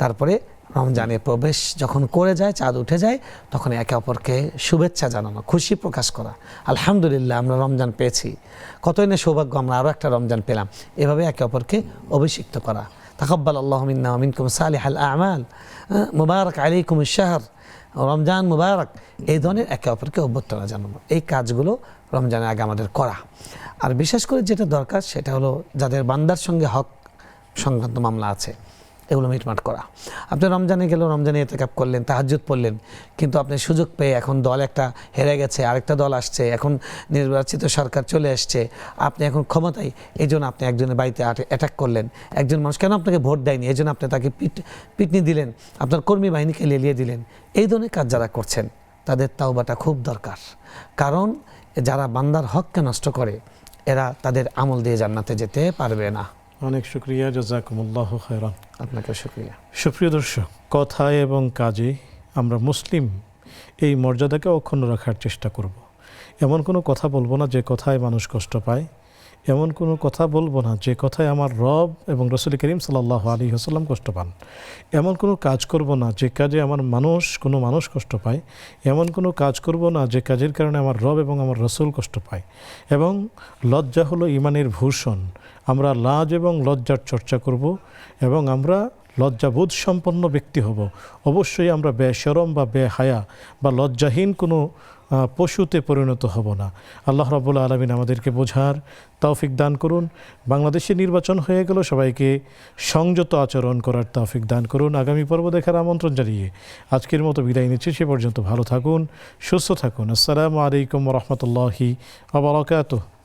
তারপরে রমজানে প্রবেশ যখন করে যায়, চাঁদ উঠে যায়, তখন একে অপরকে শুভেচ্ছা জানানো, খুশি প্রকাশ করা, আলহামদুলিল্লাহ আমরা রমজান পেয়েছি, কতই না সৌভাগ্য, আমরা আরও একটা রমজান পেলাম, এভাবে একে অপরকে অভিষিক্ত করা। তাকাব্বাল আল্লাহু মিন্না ওয়া মিনকুম সালিহাল আ'মাল, মুবারাক আলাইকুমুশ শাহর, রমজান মুবারক, এই ধরনের একে অপরকে অভ্যর্থনা জানানো, এই কাজগুলো রমজানের আগে আমাদের করা। আর বিশেষ করে যেটা দরকার সেটা হলো যাদের বান্দার সঙ্গে হক সংক্রান্ত মামলা আছে, এগুলো মিটমাট করা। আপনি রমজানে গেলেন, রমজানে ইতিকাফ করলেন, তাহাজ্জুদ পড়লেন, কিন্তু আপনি সুযোগ পেয়ে এখন দল একটা হেরে গেছে, আরেকটা দল আসছে, এখন নির্বাচিত সরকার চলে আসছে, আপনি এখন ক্ষমতায়, এই জন্য আপনি একজনের বাড়িতে অ্যাটাক করলেন, একজন মানুষ কেন আপনাকে ভোট দেয়নি এই জন্য আপনি তাকে পিটনি দিলেন, আপনার কর্মী বাহিনীকে লেলিয়ে দিলেন। এই ধরনের কাজ যারা করছেন তাদের তাওবাটা খুব দরকার, কারণ যারা বান্দার হককে নষ্ট করে এরা তাদের আমল দিয়ে জান্নাতে যেতে পারবে না। অনেক শুকরিয়া, জাযাকুমুল্লাহু খায়রান। আপনাকে শুকরিয়া। সুপ্রিয় দর্শক, কথায় এবং কাজে আমরা মুসলিম এই মর্যাদাকে অক্ষুণ্ণ রাখার চেষ্টা করব। এমন কোনো কথা বলবো না যে কথায় মানুষ কষ্ট পায়, এমন কোনো কথা বলবো না যে কথায় আমার রব এবং রাসূল করিম সাল্লাল্লাহু আলাইহি ওয়াসাল্লাম কষ্ট পান। এমন কোনো কাজ করব না যে কাজে আমার কোনো মানুষ কষ্ট পায়, এমন কোনো কাজ করব না যে কাজের কারণে আমার রব এবং আমার রাসূল কষ্ট পায়। এবং লজ্জা হলো ঈমানের ভূষণ। আমরা লাজ এবং লজ্জার চর্চা করব এবং আমরা লজ্জাবোধ সম্পন্ন ব্যক্তি হব। অবশ্যই আমরা বেশরম বা বেহায়া বা লজ্জাহীন কোনো পশুতে পরিণত হব না। আল্লাহ রাব্বুল আলামিন আমাদেরকে বোঝার তৌফিক দান করুন। বাংলাদেশে নির্বাচন হয়ে গেল, সবাইকে সংযত আচরণ করার তৌফিক দান করুন। আগামী পর্ব দেখার আমন্ত্রণ জানিয়ে আজকের মতো বিদায় নিচ্ছি। সে পর্যন্ত ভালো থাকুন, সুস্থ থাকুন। আসসালামু আলাইকুম ওয়া রাহমাতুল্লাহি ওয়া বারাকাতুহু।